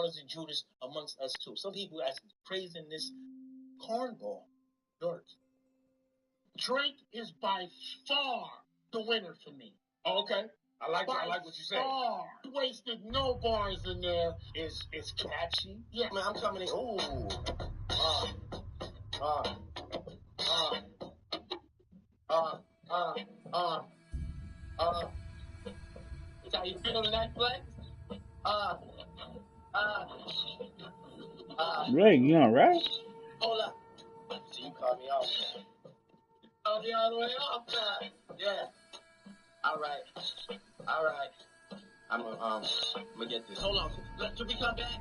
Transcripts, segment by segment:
Barnes and Judas amongst us too. Some people actually praising this cornball. Dirk. Drake is by far the winner for me. Oh, okay. I like what you said. He wasted no bars in there. It's catchy. Yeah, man, I'm coming in. Ooh. Is how you feel tonight, Flex? Drake, you alright? Hold up. So you called me off. I'll be all the way off time. Yeah. All right. I'm gonna get this. Hold on. Till we come back.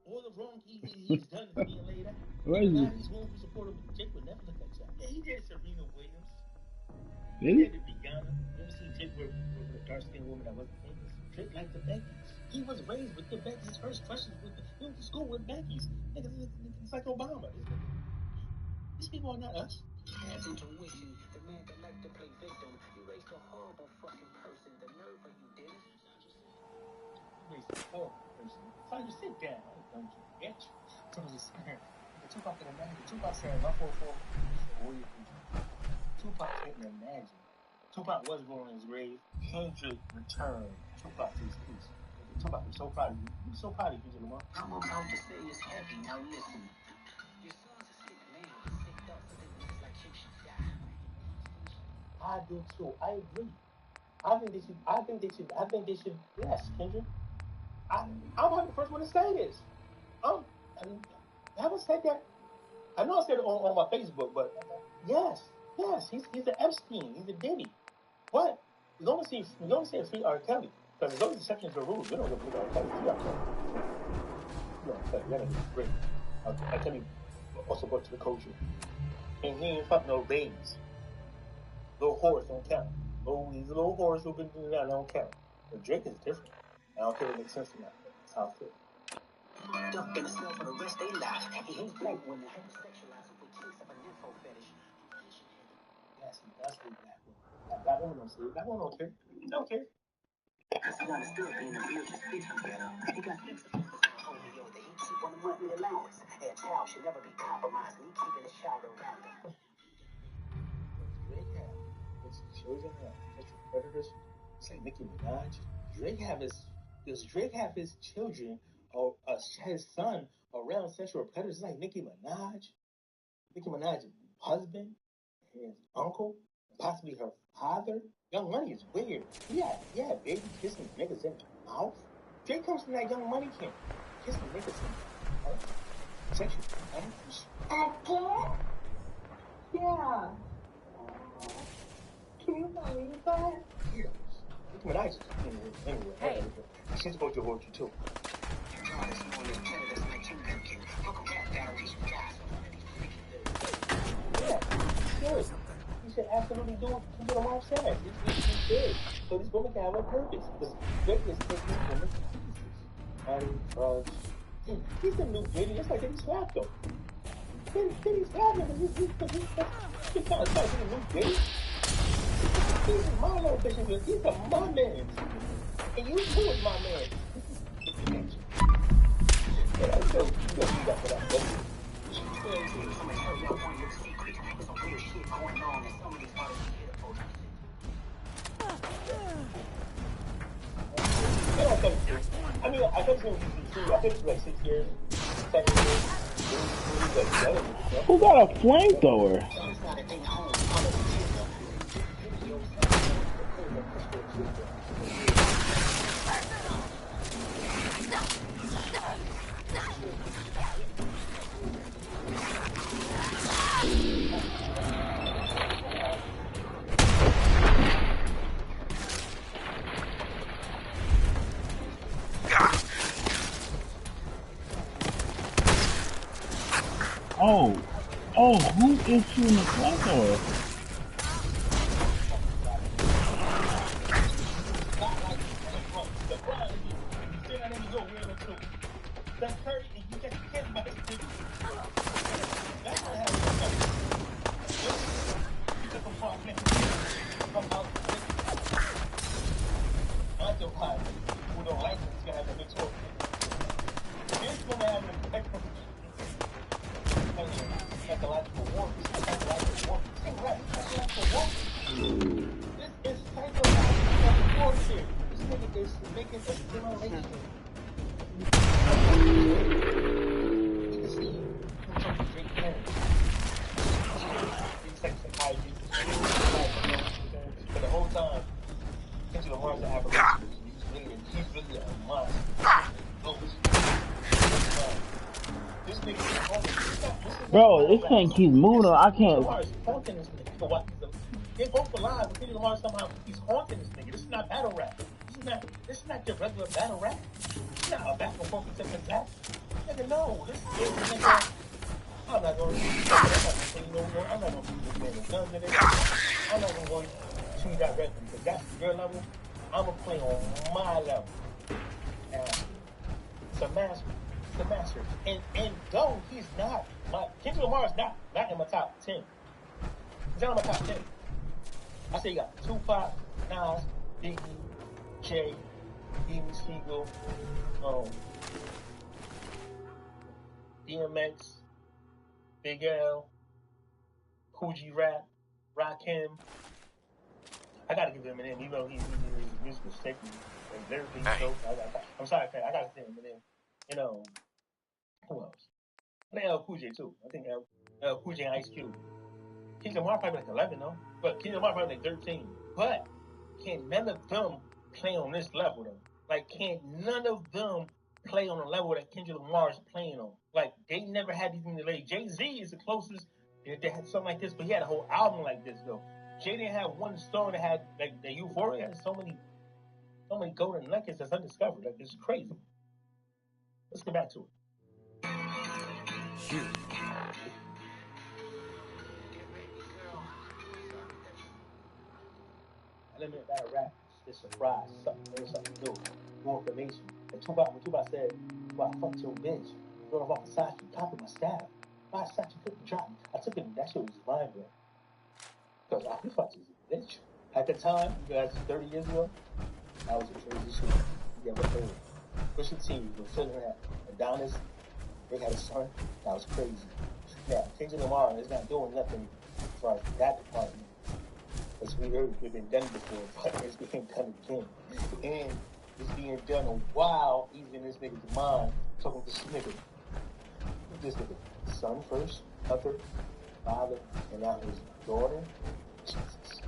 All the wrong he's done is being laid out. What is Now it? he's going to support him. Jake would never look like that. Yeah, he did Serena Williams. Did He he? did Rihanna. You ever seen Jake with a dark-skinned woman that wasn't famous? Drake liked the Beckys. He was raised with the Beckys. His first crushes he went to school with Beckys. It's like Obama. These people are not us. Has intuition, the man that liked to play victim. You raised a horrible fucking person. The nerve of you did it. You raised a horrible person. So you sit down. Don't you get you. Tupac can imagine. Tupac said, my 4-4. Tupac couldn't imagine. Tupac was born in his grave. Kendrick returned Tupac to his peace. Tupac, I'm so proud of you. I'm so proud of you, Kendrick Lamar. I'm about to say it's heavy. Now listen. Your son's a sick man. Sick thoughts of the niggas like you should die. I do too. I agree. I think they should. Yes, Kendrick. I'm not the first one to say this. I haven't said that. I know I said it on my Facebook, but yes, he's an Epstein. He's a Diddy. What? We don't say free R. Kelly because there's always exceptions to the rules. We don't go free R. Kelly. Free R. Kelly. That is great. R. Kelly also brought to the culture, and he ain't fuck no babies. Little whores don't count. These little whores who've been doing that don't count. But Drake is different. I don't care if it makes sense or not. That's how I feel. Duck in the cell for the rest of their lives. He hates black women. Homosexualize with case of a nympho fetish. Yes, that's what black women. Black women don't see it. Black women don't care. They don't care. Because he understood being a real just fits him better. He got sex offenders on holy yo that he keep on a monthly allowance. A child should never be compromised, and he keeping his child around him. Drake have his children have sexual predators. It's like Nicki Minaj. Drake have his children or his son around sexual predators. It's like Nicki Minaj. Nicki Minaj's husband, his uncle, possibly her father. Young Money is weird. Yeah, baby kissing niggas in the mouth. Drake comes from that Young Money camp. Kissing niggas in the mouth. Sexual predators. Again? Yeah. Can you believe that? Yes. Nicki Minaj is anyway. Hey. She's about to hold you too. Yeah, good. You should absolutely do what the wife said. He did. So this woman can have a purpose. Because Drake is taking this woman to pieces. And he's the new Diddy. It's like Diddy slapped him. Diddy slapped him. He's trying to talk to the new Diddy. He's my little bitch. He's my man. And you too is my man. Yeah, I said, you got for that. I mean, I think it's like 6 years, 7 years. Who got a flamethrower? Oh, who is shooting the flamethrower? somebody who don't like him, he's gonna have a big talk. This gonna have an effect on psychological warfare. Psychological warfare. Think right. Psychological warfare. This is psychological warfare. This nigga is making a simulation. You can see him from Drake parents. These psychology. For the whole time, Kendrick Lamar's an aberration. He's really a monster. This nigga is haunting. Bro, this thing keeps moving. I can't. Lamar is haunting this nigga. You can watch them. They're both alive, but Kendrick Lamar somehow he's haunting this nigga. This is not battle rap. This is not your regular battle rap. It's not a back and forth with different rap. Nigga, no. This is nigga. I'm not going to say no more. I'm not going to do this man with guns. I'm not going to go to you directly because that's your level. I'm going to play on my level. And it's a master. It's a master. And though he's not, Kendrick Lamar is not in my top 10. He's not in my top 10. I say you got Tupac, Nas, Biggie, Jay, Beanie Siegel, DMX, Big L, Coogee Rap, Rakim. I gotta give him an M, even though his music was sick and lyrically dope. I'm sorry, I gotta say him an M. You know, who else? I think L Cool J too. I think L Cool J and Ice Cube. Kendrick Lamar probably like 11 though, but Kendrick Lamar probably like 13. But can't none of them play on this level though? Like, can't none of them play on the level that Kendrick Lamar is playing on? Like, they never had these in the late. Jay-Z is the closest they had something like this, but he had a whole album like this though. Jay didn't have one song that had like the Euphoria had so many golden nuggets that's undiscovered. Like, it's crazy. Let's get back to it. Limited battle rap, it's a surprise, something new, more information. And when Tupac said, well, I fucked your bitch, going off Versace, copied my style. My Versace couldn't drop me. I took it, and that shit was mind blowing. Because I fucked a bitch. At the time, you guys, 30 years ago, I was a crazy shit. You ever heard? Pusha T was sitting at Adonis, they had a son, that was crazy. Now, Kendrick Lamar is not doing nothing as far as that department. As we heard, it's been done before, but it's being done again. And it's being done while he's in this nigga's mind talking to this nigga. This nigga, son first, mother, father, and now his daughter. Jesus.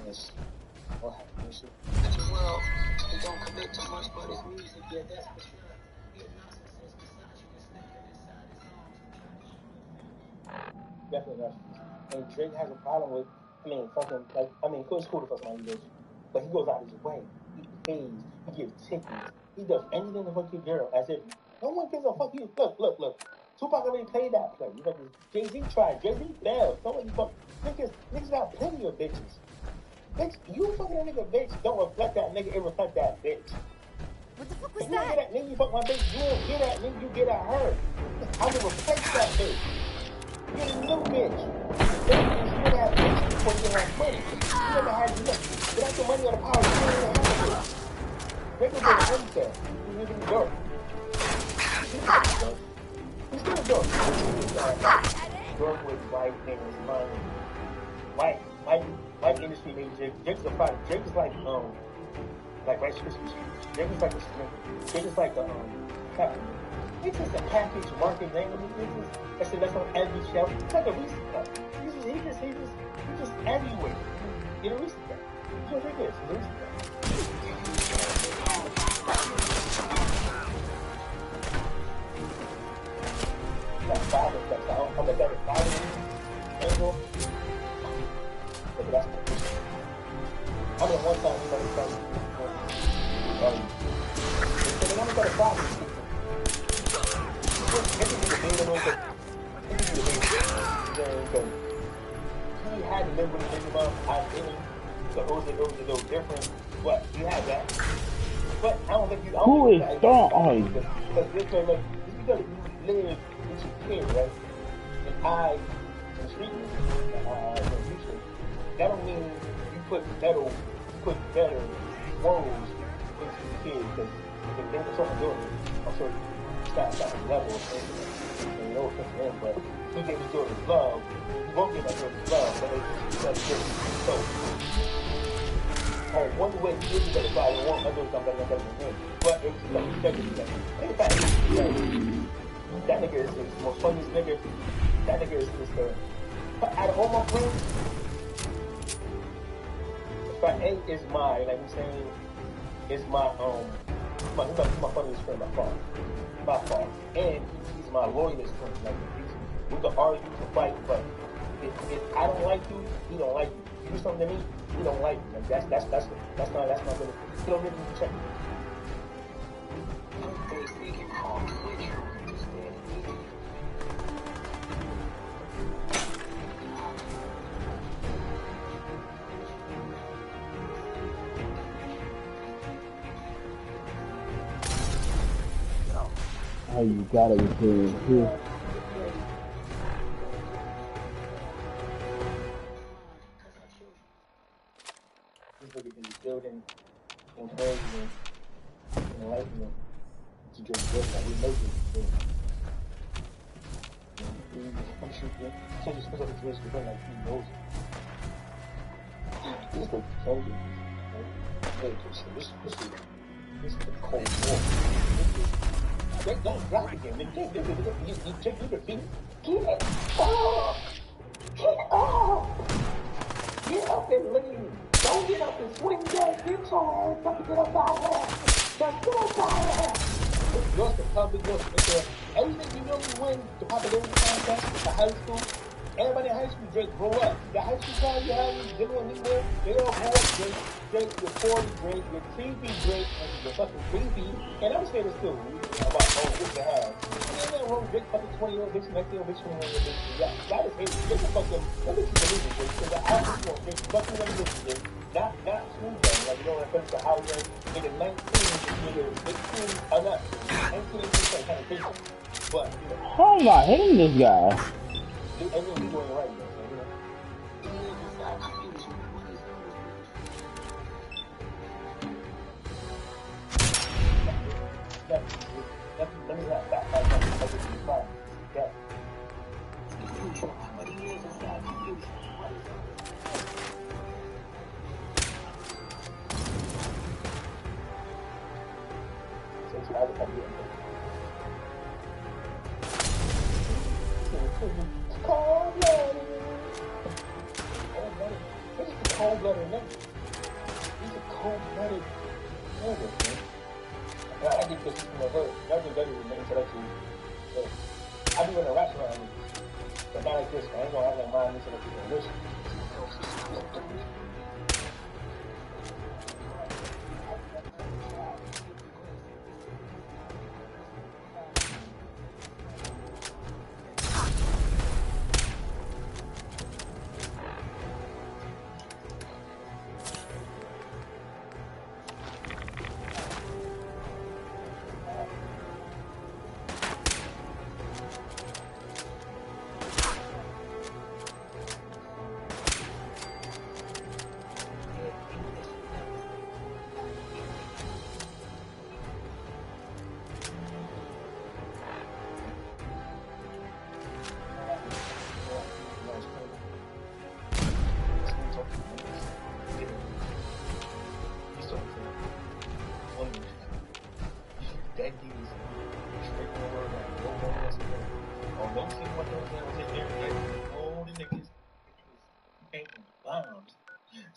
Yes. What happened? Such a world, he don't commit too much, but his music, yeah, that's for sure. Definitely not. And Drake has a problem with, of course, it's cool to fuck my bitch, but he goes out his way. He pays, he gives tickets, he does anything to fuck your girl, as if no one gives a fuck you. Look. Tupac already played that play. You know, Jay-Z tried. Jay-Z failed. Somebody fuck. Niggas got plenty of bitches. Bitch, you fucking a nigga bitch don't reflect that nigga, it reflect that bitch. What the fuck was if you don't that? get that nigga, you fuck my bitch, you don't get that nigga, you get at her. I will replace that bitch. You get a new bitch. You never have bitch before you have money. You never had nothing. Without the money or the power, you don't even have a bitch. Niggas are the incel. You live in the dark. He's still a dork. Dork with white things, money. White industry made Drake. Drake's a product. Drake is like Rice Krispie treats. Drake is like a Snickers. Drake is like a pepper. It's just a package market name. That's on every shelf. It's like a Reese's cup. He's just everywhere. Get a Reese's cup. That's what Drake is. He's a Reese's cup. That's father. I'm a better father angle. But that's I mean, one time somebody told me, they said, I'm a better father. He had to live with the nigga about identity, so it was a little different. But you had that. But I don't think you. Who is Dawn? Because this way, look, just because you live with your kid, right? And I, in street music, that don't mean you put better woes into the kid because if they were something doing it, I'm sure Scott got a level of things and no offense to him, but he gave his Jordan's love. He won't give my Jordan's love, but it's just so on one way he is better guy and one other I'm better than him. But it was like in fact, that nigga is the most funniest nigga. That nigga is the out of all my friends, but A is my, like I'm saying, is my he's my funniest friend by far, and he's my loyalist friend. Like we can argue, we can fight, but if I don't like you, he don't like you. You do something to me, he don't like you. Like that's not really. He don't really check me. Oh, you gotta be kidding me. This nigga is building encouragement, enlightenment to just build that we know this. I'm sure can't just put up his wrist because like he knows it. This is Kendrick. This is the Cold War. They don't drop again. You check your feet. Get up! Get up! Get up and leave. Don't get up and swing that guitar. Don't get up out of there. Just get up out of there. It's yours to public. Everything you know you win the popularity contest at the high school. Everybody in high school just grow up. The high school crowd you have, you live on anywhere, they all grow up great. You're 40 great, you're creepy great, and you're fucking creepy. And I'm saying this too about what you have. And then wrong big fucking 20-year-old bitch, next year bitch, 21-year-old bitch. Yeah, that is hate. Get the fuck them. Let me keep believing this. Because I just want bitch fucking them bitches. Not too young. Like, you know what I'm saying? So how young? Nigga 19, nigga 18, I'm not 19, 18, kind of patient. But, you know. How am I hitting this guy? Everything you're doing right, you know. Let me have that. Yeah. Cold-blooded nigga. He's a cold-blooded nigga, man. I think this is from a hurt. That's a better than intellectual. So, I be in a restaurant, but not like this. I ain't gonna have like mine intellectual wish.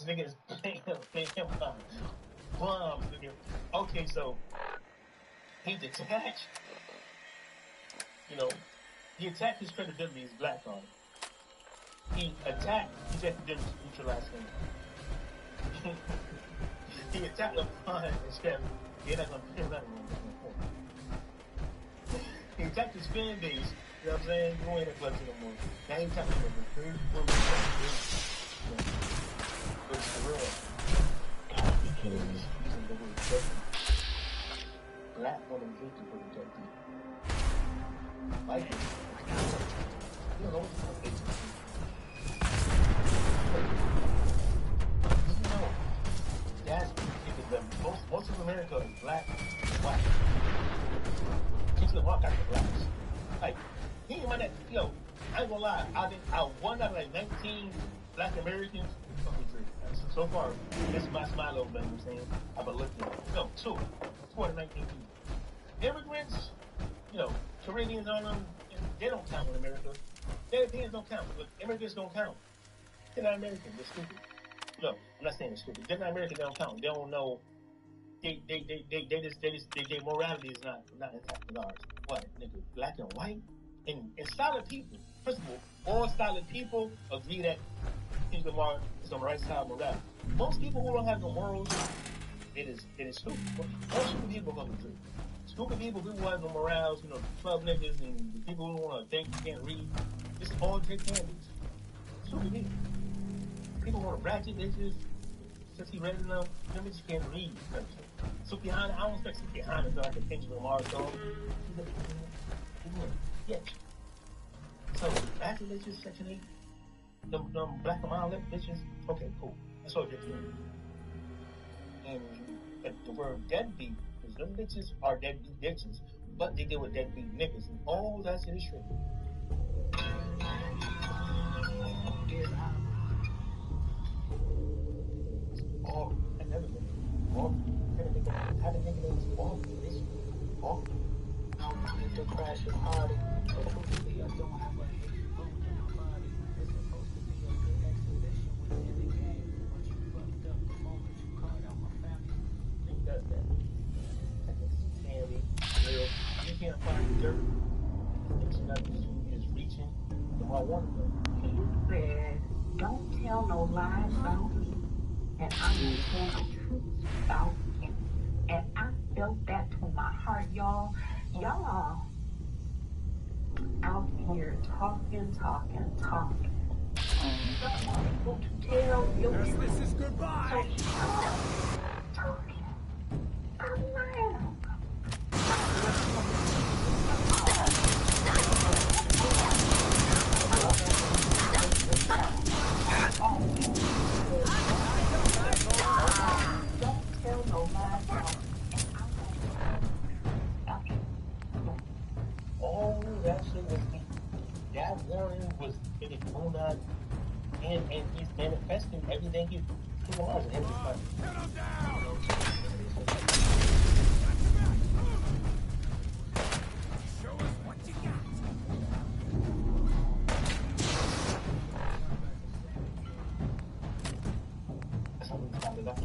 Niggas playing bombs, nigga. Okay, so he detached. You know, he attacked his credibility as black on him. He attacked his academics neutralized him. He attacked upon his family. They're not gonna feel that one. He attacked his fan base. You know what I'm saying? You ain't a clutch no more. Now he attacked him. But it's for real. Black woman guilty for the dirty. Like it. You don't know what the fuck it's. You know, that's because them America is black and white. Kendrick Lamar got the blacks. Like, he ain't my next, yo, I ain't gonna lie, I one out of like 19 black Americans fuck with Drake. So far, this is my smile over, you know what I'm saying? I've been looking at it. No, two out of 19 people. Immigrants, you know, Caribbeans on them, they don't count in America. Europeans don't count. Look, immigrants don't count. They're not American. They're stupid. No, I'm not saying they're stupid. They're not American. They don't count. They don't know. Their morality is not intact with ours. What, nigga? Black and white and solid people. First of all solid people agree that Kendrick Lamar is on the right side of morality. Most people who don't have no morals, it is stupid. Most stupid people go to drink. Stupid people who have no morals, you know, club niggas and the people who want to think you can't read. It's all Drake candies. Stupid people. People want to ratchet bitches. Since he read enough, them bitches can't read. Sukihana, I don't expect Sukihana to like a Kendrick Lamar song. Yeah. So, ratchet bitches, Section 8, them black and mild lip bitches, okay, cool. That's all Drake candies. And the word deadbeat, because them bitches are deadbeat bitches, but they deal with deadbeat niggas, and all that shit is true. Oh, I never been. Oh, how the nigga name's Aubrey, this Aubrey. I wanted to crash your party, but truthfully, I don't have a hit bone in my body. It's supposed to be a good exhibition within the game, but you fucked up the moment you called out my family. Who does that? Sandy, real. You can't find the dirt. It's nothing is reaching the more one of them. He said, don't tell no lies about me. And I will tell the truth about him. And I felt that to my heart, y'all. Y'all out here talking. Someone able to tell your truth. This is goodbye. So stop talking. I'm lying. All that shit was that warning was in his own eyes, and he's manifesting everything he wants. And it's like, Show us what you got. that's how we started up.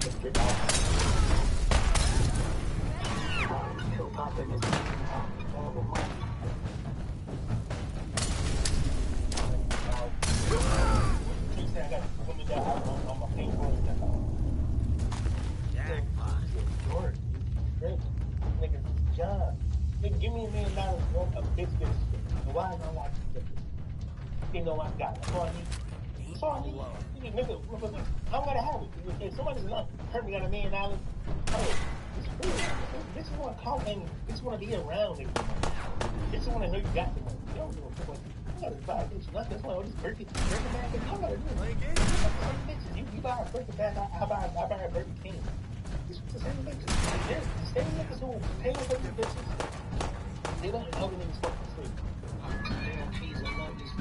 Let's get out. Nigga, give me $1 million worth of bitch. Why am I watching this? You know I got it. That's all I need. That's all I need. Nigga, I don't gotta have it. If somebody's not hurt me got $1 million, oh, it's free. This is want to call and this want to be around nigga. This want to know you got the money. You don't give a fuck. You gotta buy a bitch. That's why all these Burger bag. You gotta do it. You buy a Burger bag, I buy a Burger King. It's the same bitches. They're the same niggas who pay for these bitches. They don't know the niggas fucking free. Damn, cheese, I love this.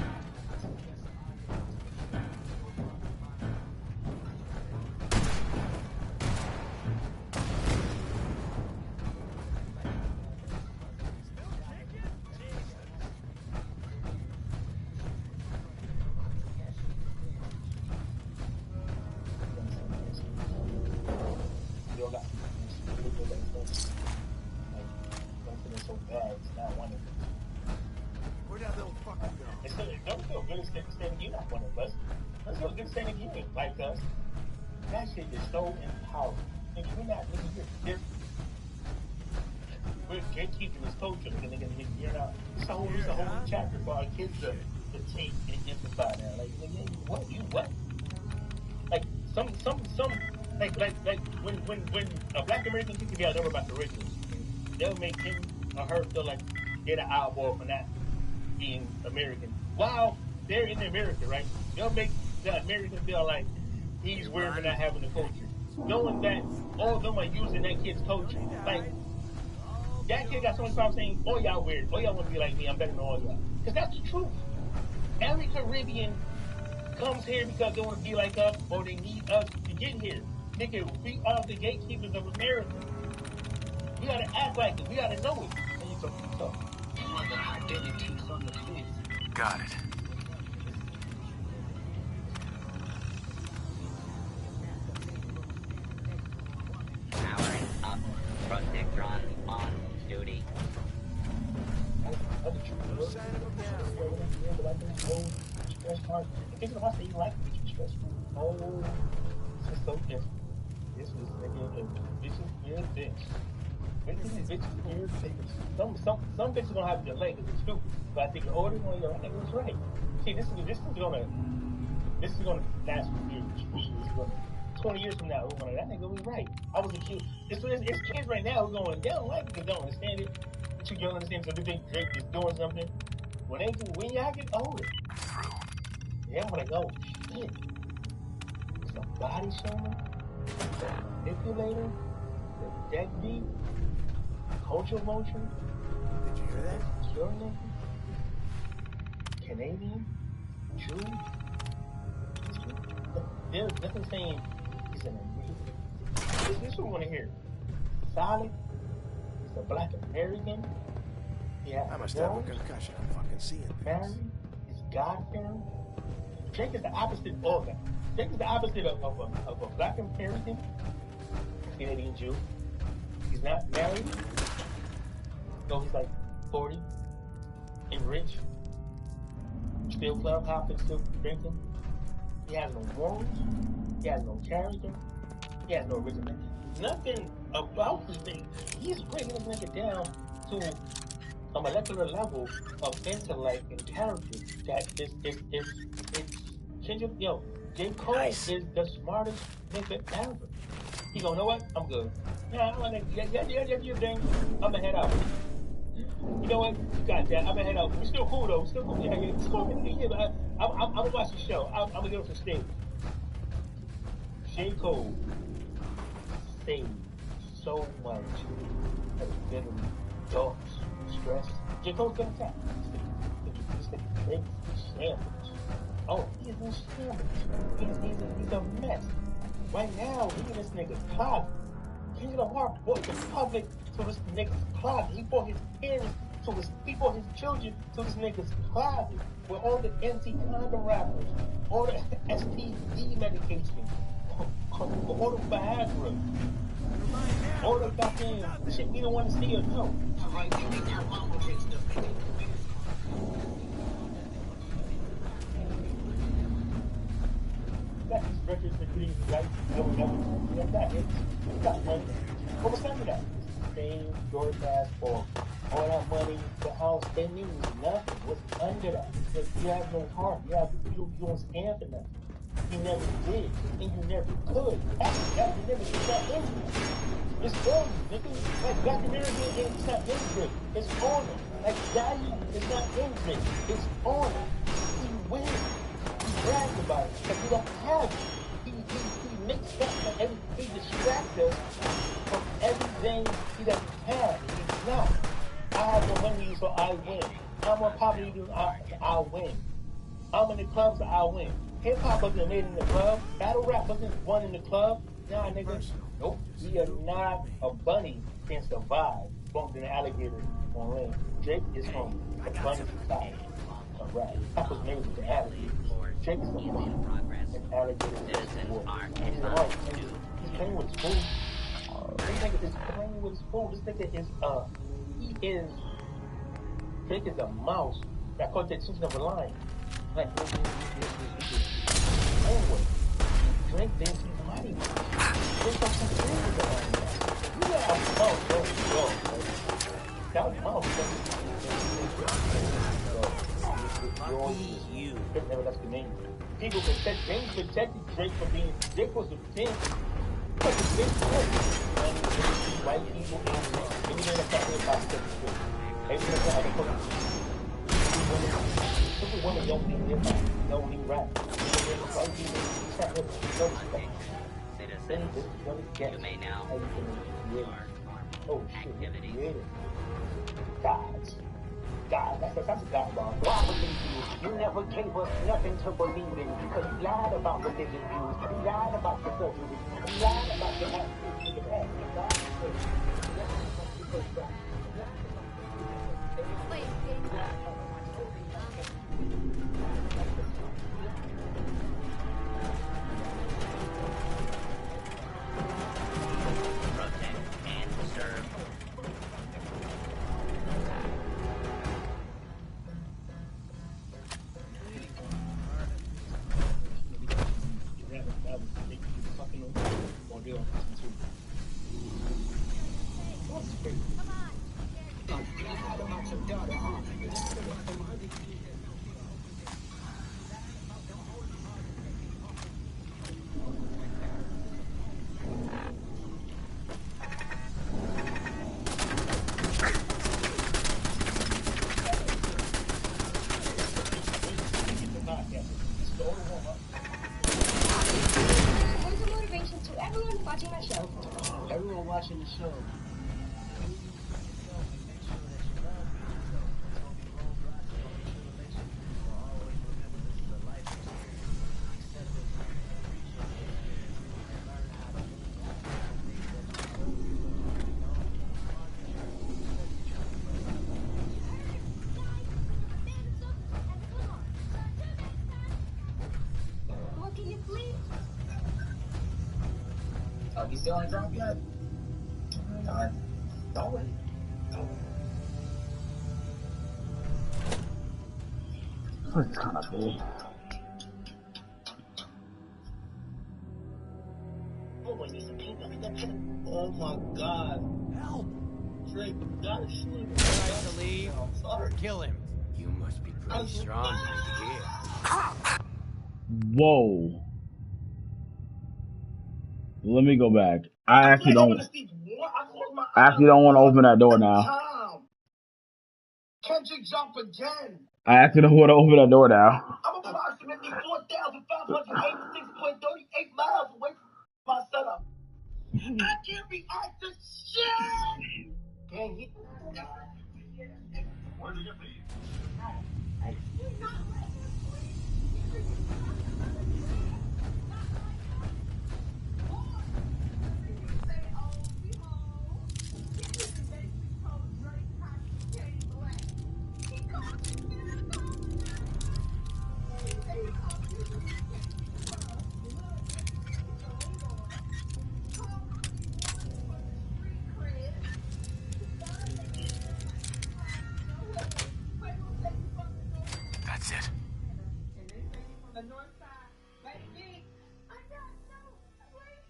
Where'd that little fucker go? Don't feel good standing you not one of us. Let's feel good standing you ain't like us. That shit is so empowering. Nigga, we're not nigga, you're we're gatekeeping this culture, nigga, you're not. It's a whole chapter for our kids to take and amplify now. Like, nigga, what? You what? Like some like when a black American gets together about the originals, they'll make him or her feel like they're the eyeball for not being American. While they're in America, right? They'll make the American feel like he's weird for not having the culture. Knowing that all of them are using that kid's culture. Like, that kid got so much problems saying, oh, y'all weird. Oh, y'all want to be like me. I'm better than all y'all. Because that's the truth. Every Caribbean comes here because they want to be like us or they need us to get here. Nigga, we are the gatekeepers of America. We gotta act like it. We gotta know it. And you talk. You want the identity from the face. Got it. Powering up. Protectron on duty. Other truth. Stress hard. The thing about saying you like to be stressful. Oh, this is so different. This is weird things. Weird things. Some bitches gonna have to delay because it's stupid. But I think the older one, I think it was right. See, this is gonna last for years. This is gonna 20 years from now, we're gonna that nigga was right. I was a kid. It's kids right now who going, they don't like it, they don't understand it. But you don't understand, so they think Drake is doing something. When y'all get older, yeah, I'm like, oh shit. It's the body shamer, the manipulator, the deadbeat, culture vulture. Did you hear that? Pure nigga, Canadian, Jew. There's nothing saying he's an American. This is what we want to hear. Solid. He's a black American. Yeah. I must have a concussion. I'm fucking seeing things. Married. He's God-fearing. Drake is the opposite of all that. Drake is the opposite of a black American, Canadian Jew. He's not married. So he's like 40 and rich. Still club hopping, still drinking. He has no morals. He has no character. He has no originality. Nothing about this thing. He's breaking this nigga down to a molecular level of intellect and character that is Kendrick, yo, J. Cole Nice. is the smartest nigga ever. He go, know what? I'm good. Yeah, I'm gonna your thing. I'm gonna head out. You know what? You got that. I'm gonna head out. We're still cool though. We're still cool. Yeah, it's cool. Yeah, but I'm gonna watch the show. I'm gonna go to the stage. J. Cole saved so much of bitter thoughts, stress. J. Cole's gonna attack. He's the big sandwich. Oh, he's in shambles. He's a mess. Right now, look at this nigga's closet. Kendrick Lamar brought the public to this nigga's closet. He brought his parents he brought his children to this nigga's closet with all the anti-condom rappers, all the STD medication, all the Viagra, all the goddamn shit we don't want to see or know. Alright, you think your mama rich the nigga? Got these records that these guys never got hits. We got money. What was some of that? Fame, door pass, or all that money, the house, they mean nothing. What's under that? Because you have no heart. You don't stand for nothing. You never did, and you never could. After you never did that anyway. It's on you, nigga. Like Black American, it's not in Drake. It's on him. Like value is not in Drake. It's on him. He wins. He brags about it, but we don't have it. He makes stuff like he distracts us from everything he doesn't have. He's not. I have more money, so I win. I'm more popular, I win. I'm in the club, so I win. Hip hop wasn't made in the club. Battle rap wasn't won in the club. Nah, nigga. Nope. We are not a bunny can survive bumped in an alligator on land. Drake is from a bunny society. Alright. That was made with the alligator. Drake is from an alligator. He's playing with his food. This nigga is playing with his food. This nigga is, Drake is a mouse that caught the attention of a lion. Like, anyway, Drake thinks he's mighty. Drake got some things behind that. You got a mouse, bro. That was mouse, never left the name. People protected Drake from being, Drake was the thing. But the big thing, white people, everything that's happening about the Drake. Everything that's happening about women don't need hip hop, don't need rap. White people, Attention, citizens. This is what it gets. You may now Everything is created. start Oh normal shit, activity. created. Gods. God, that's a God bomb. Why believe you? You never gave us nothing to believe in because you lied about religious views. You lied about the surgery. You lied about the actions in the past. You lied about the first time. Protect and serve. Where's the motivation to everyone watching my show? Everyone watching the show. What can you please? Oh, you still ain't drunk yet? Don't wait. It's kind of big. Oh my God. Help! Drake, you gotta shoot him. Try to leave I'm sorry. or kill him. You must be pretty strong to make it here. Whoa. Let me go back. I actually don't want to open that door now. Kendrick jump again. I actually don't want to open that door now. I'm approximately 4,586.38 miles away from my setup. I can't react to shit. Dang it. Where'd you get me? That's it. The north side, baby. I got no sleep.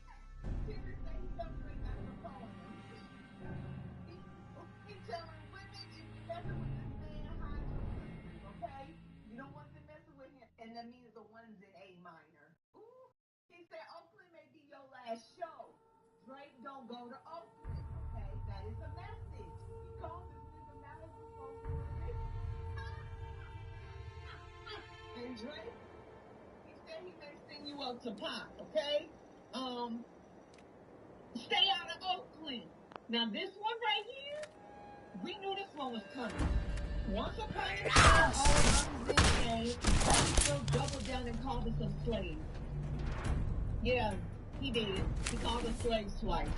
He's telling women if you messing with this man, hide your secret, okay? You don't want to messing with him, and that means the one's in A minor. Ooh, he said Oakland may be your last show. Drake don't go to Oakland, okay? That is a message. He called this nigga Malibu Oakland. And Drake, he said he may send you up to Pop, okay? Stay out of Oakland. Now this one right here, we knew this one was coming. Once upon a time, all guns in game, still doubled down and called us some slaves. Yeah, he did. He called us slaves twice.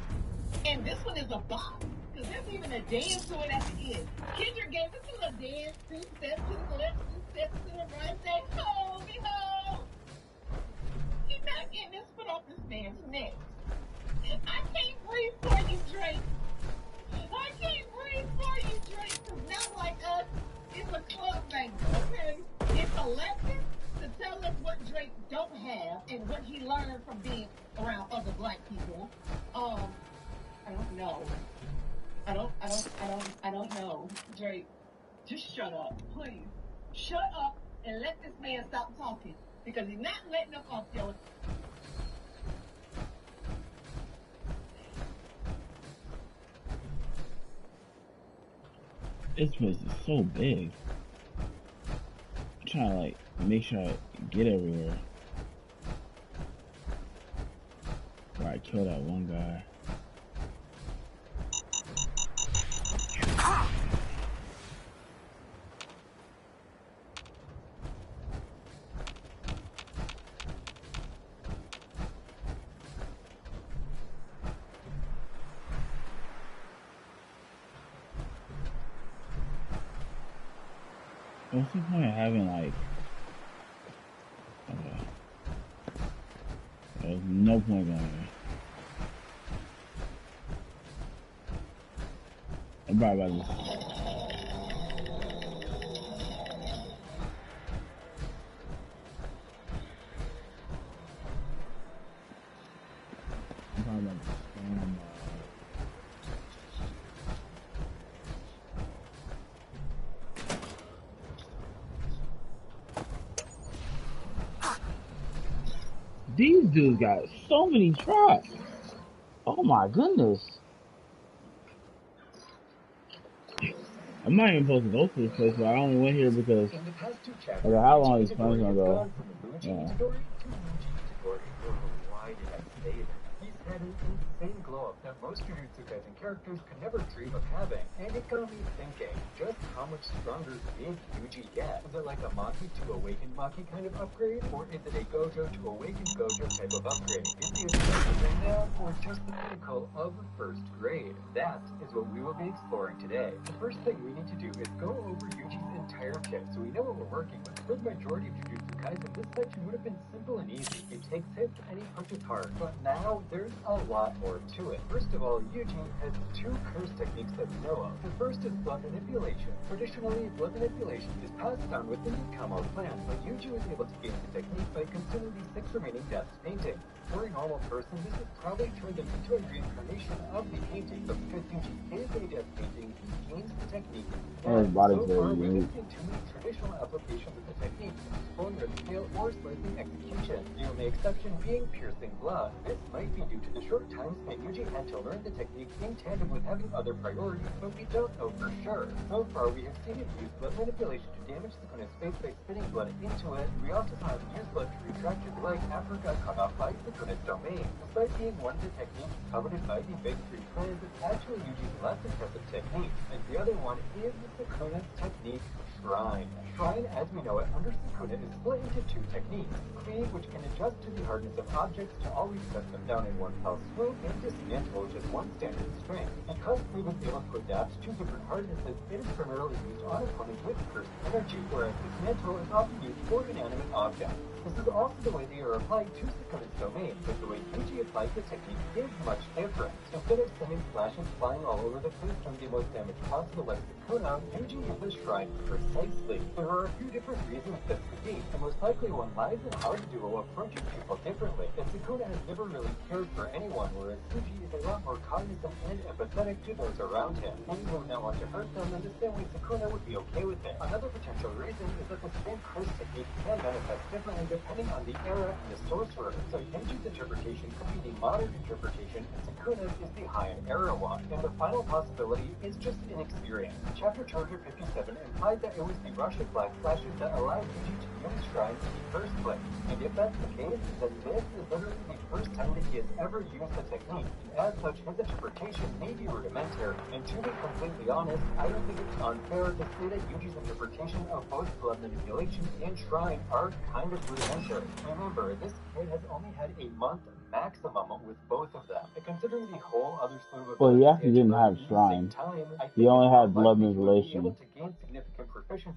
And this one is a bop. Because there's even a dance to it at the end. Kendrick gave us a little dance, 2 steps to the left, 2 steps to the right, say, ho, me ho. He's not getting this foot off this man's neck. I can't breathe for you, Drake. I can't breathe for you, Drake. Because now, like us, it's a club bank, okay? It's a lesson to tell us what Drake don't have and what he learned from being around other black people. I don't know. I don't know. Drake, just shut up, please. Shut up and let this man stop talking. Because he's not letting up off your... This place is so big. I'm trying to like make sure I get everywhere. Alright, kill that one guy. What's the point of having, like... Okay. There's no point going there. I'm probably about to... I'm probably about to spam, These dudes got so many traps. Oh my goodness. I'm not even supposed to go to this place, but I only went here because In the past two I chapters, got how long Yuji these plans Itadori gonna has go. gone from Muji Yeah. Itadori to Yuji Itadori. Why did I say that? He's had an insane glow up that most Jujutsu Kaisen characters could never dream of having. And it got me thinking, just how much stronger did Yuji get? Is it like a Maki to awakened Maki kind of upgrade? Or is it a Gojo to awakened Gojo type of upgrade? Is he a second now, or just the pinnacle of the first grade? That is what we will be exploring today. The first thing we need to do is go over Yuji's entire kit so we know what we're working with. For the majority of Jujutsu Kaisen, this section would have been simple and easy. It takes hits and he punches hard. But now, there's a lot more to it. First of all, Yuji has two curse techniques that we know of. The first is blood manipulation. Traditionally, blood manipulation is passed down within the Kamo clan, but Yuji was able to gain the technique by consuming the 6 remaining deaths painting. For a normal person, this would probably turn them into a reincarnation of the painting, but because Yuji is a death painting, he gains the technique. And so far, we haven't seen too many traditional applications of the technique, pulling red scale or slicing execution. The only exception being piercing blood. This might be due to the short time span Yuji had to learn the technique in tandem with having other priorities, but we don't know for sure. So far, we have seen him use blood manipulation to damage Sukuna's face by spitting blood into it. We also saw him use blood to retract his leg after it got cut off by Sukuna's domain. Despite being one of the techniques coveted by the big three clans, it's actually Yuji's less impressive technique, and the other one is Sukuna's technique, Shrine. Shrine, as we know it, under Sukuna is split into two techniques. Cleave, which can adjust to the hardness of objects to always set them down in one fell swoop, and Dismantle, which is one standard strength. Because Cleave is able to adapt to different hardnesses, it is primarily used on opponents with cursed energy, whereas Dismantle is often used for inanimate objects. This is also the way they are applied to Sukuna's domain, but the way Yuji applies the technique is much different. Instead of sending flashes flying all over the place from the most damage possible like Sukuna, Yuji uses Shrine precisely. There are a few different reasons this could be. The most likely one lies in how the duo approaches people differently. And Sukuna has never really cared for anyone, whereas Yuji is a lot more cognizant and empathetic to those around him. And he would not want to hurt them in the same way Sukuna would be okay with it. Another potential reason is that the same curse technique can manifest differently depending on the era and the sorcerer. So Yuji's interpretation could be the modern interpretation, and Sukuna's is the Heian era one. And the final possibility is just inexperience. Chapter 257 implied that it was the Russian black flashes that allowed Yuji to use Shrine in the first place. And if that's the case, then this is literally the first time that he has ever used the technique. And as such, his interpretation may be rudimentary. And to be completely honest, I don't think it's unfair to say that Yuji's interpretation of both blood manipulation and Shrine are kind of rudimentary. Remember, this kid has only had a month maximum with both of them. And considering the whole other slew of Well, he actually didn't have Shrine. He only had blood manipulation.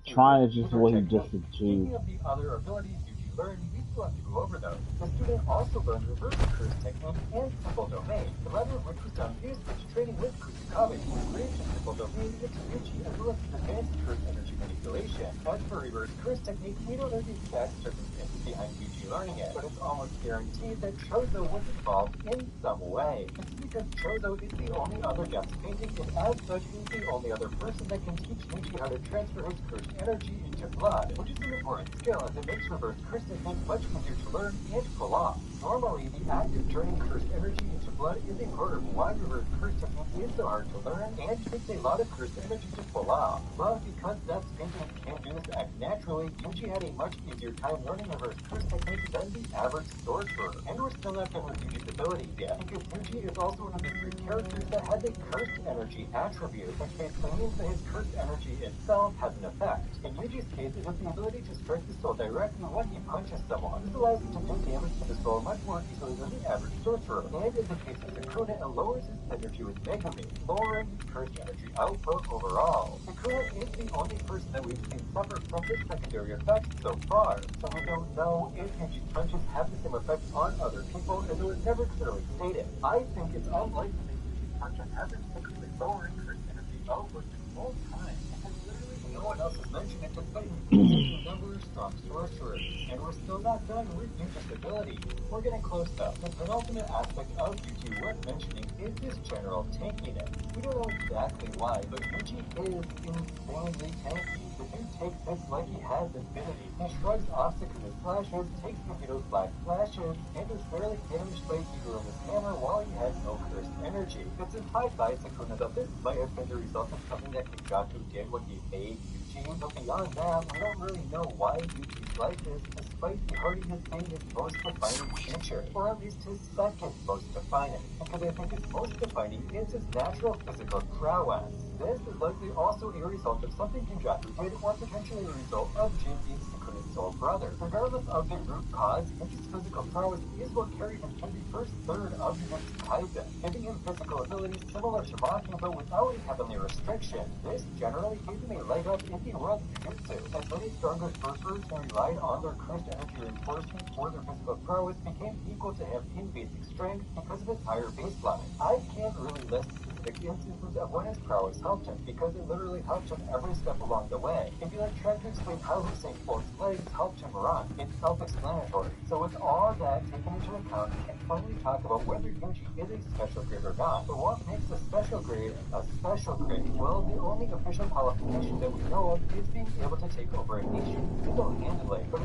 Shrine is just what he just achieved. Speaking of the other abilities Yuji learned, we still have to go over those. The student also learned reverse curse technique and simple domain, the latter of which was done via switch training with Kusakabe, who created the simple domain into Yuji as well as his advanced curse energy manipulation. As for reverse curse technique, we don't know the exact circumstances behind Yuji learning it, but it's almost guaranteed that Chozo was involved in some way. This is because Chozo is the only other guest painting, and as such is the only other person that can teach Yuji how to transfer his cursed energy into blood, which is an important skill as it makes reverse curse technique much easier to learn and pull off. law. Normally, the act of turning cursed energy into blood is a part of why reverse curse technique is so hard to learn and takes a lot of cursed energy to pull off. But because that painting can't do this act naturally, Yuji had a much easier time learning reverse curse technique than the average sorcerer. And we're still not done with Yuji's abilities yet, because Yuji is also one of the 3 characters that has a cursed energy attribute, which basically means that his cursed energy itself has an effect. In Yuji's case, it is the ability to strike the soul directly when he punches someone. This allows him to do damage to the soul much more easily than the average sorcerer. And in the case of Sukuna, it lowers his energy with Megumi, lowering his cursed energy output overall. Sukuna is the only person that we've seen suffer from this secondary effect so far, so we don't know if Yuji's punches have the same effect on other people, as it was never clearly stated. I think it's unlikely that Yuji's punches have been secretly lowering cursed energy output the whole time, because literally no one else has mentioned it despite a number of strong sorcerers. And we're still not done with Yuji's ability. We're getting close though. The penultimate aspect of Yuji worth mentioning is his general tankiness. We don't know exactly why, but Yuji is insanely tanky. The dude takes hits like he has infinity. He shrugs off Sukuna's flashes, takes Mahito's black flashes, and is rarely damaged by Higuruma's hammer while he has no cursed energy. It's implied by Sukuna that this might have been the result of something that Kenjaku did when he made Yuji, but beyond that, we don't really know why Yuji's like this, despite the hardiness being his most defining feature, or at least his second most defining, because I think his most defining is his natural physical prowess. This is likely also a result of something Kenjaku did, or potentially a result of Jin being Sukuna's soul brother. Regardless of the root cause, Yuji's physical prowess is what carried him through the first third of Jujutsu Kaisen, giving him physical abilities similar to Maki, but without a heavenly restriction. This generally gave him a leg up in the world of Jujutsu, as many stronger sorcerers who relied on their cursed energy reinforcement for their physical prowess became equal to him in basic strength because of his higher baseline. I can't really list specific instances of when his prowess helped him, because it literally helped him every step along the way. If you like trying to explain how Usain Bolt's legs helped him run, it's self-explanatory. So with all that taken into account, we can finally talk about whether Yuji is a special grade or not. But what makes a special grade a special grade? Well, the only official qualification that we know of is being able to take over a nation single-handedly. But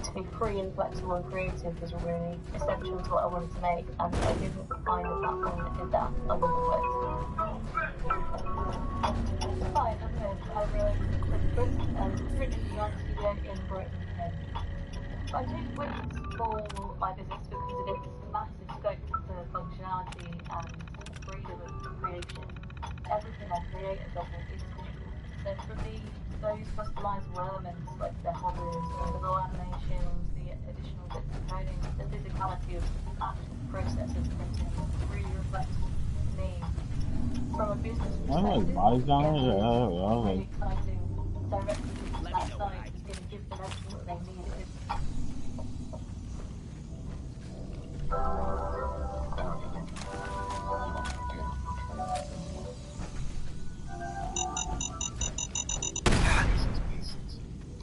to be free and flexible and creative was really essential to what I wanted to make, and I didn't find a platform that did that. I wouldn't have worked. It's fine, I'm good. I wrote Richard Design Studio in Brighton. I chose Wix for my business because of its massive scope for functionality and freedom of creation. Everything I create at Double is digital. So for me, those customized elements like the hovers, the raw animations, the additional bits of coding, the physicality of the actual process of printing really reflects me. From a business perspective, really exciting. Directly to that side is going to give them everything that they needed.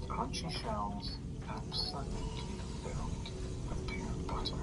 Crunchy shells and suddenly filled with peanut butter.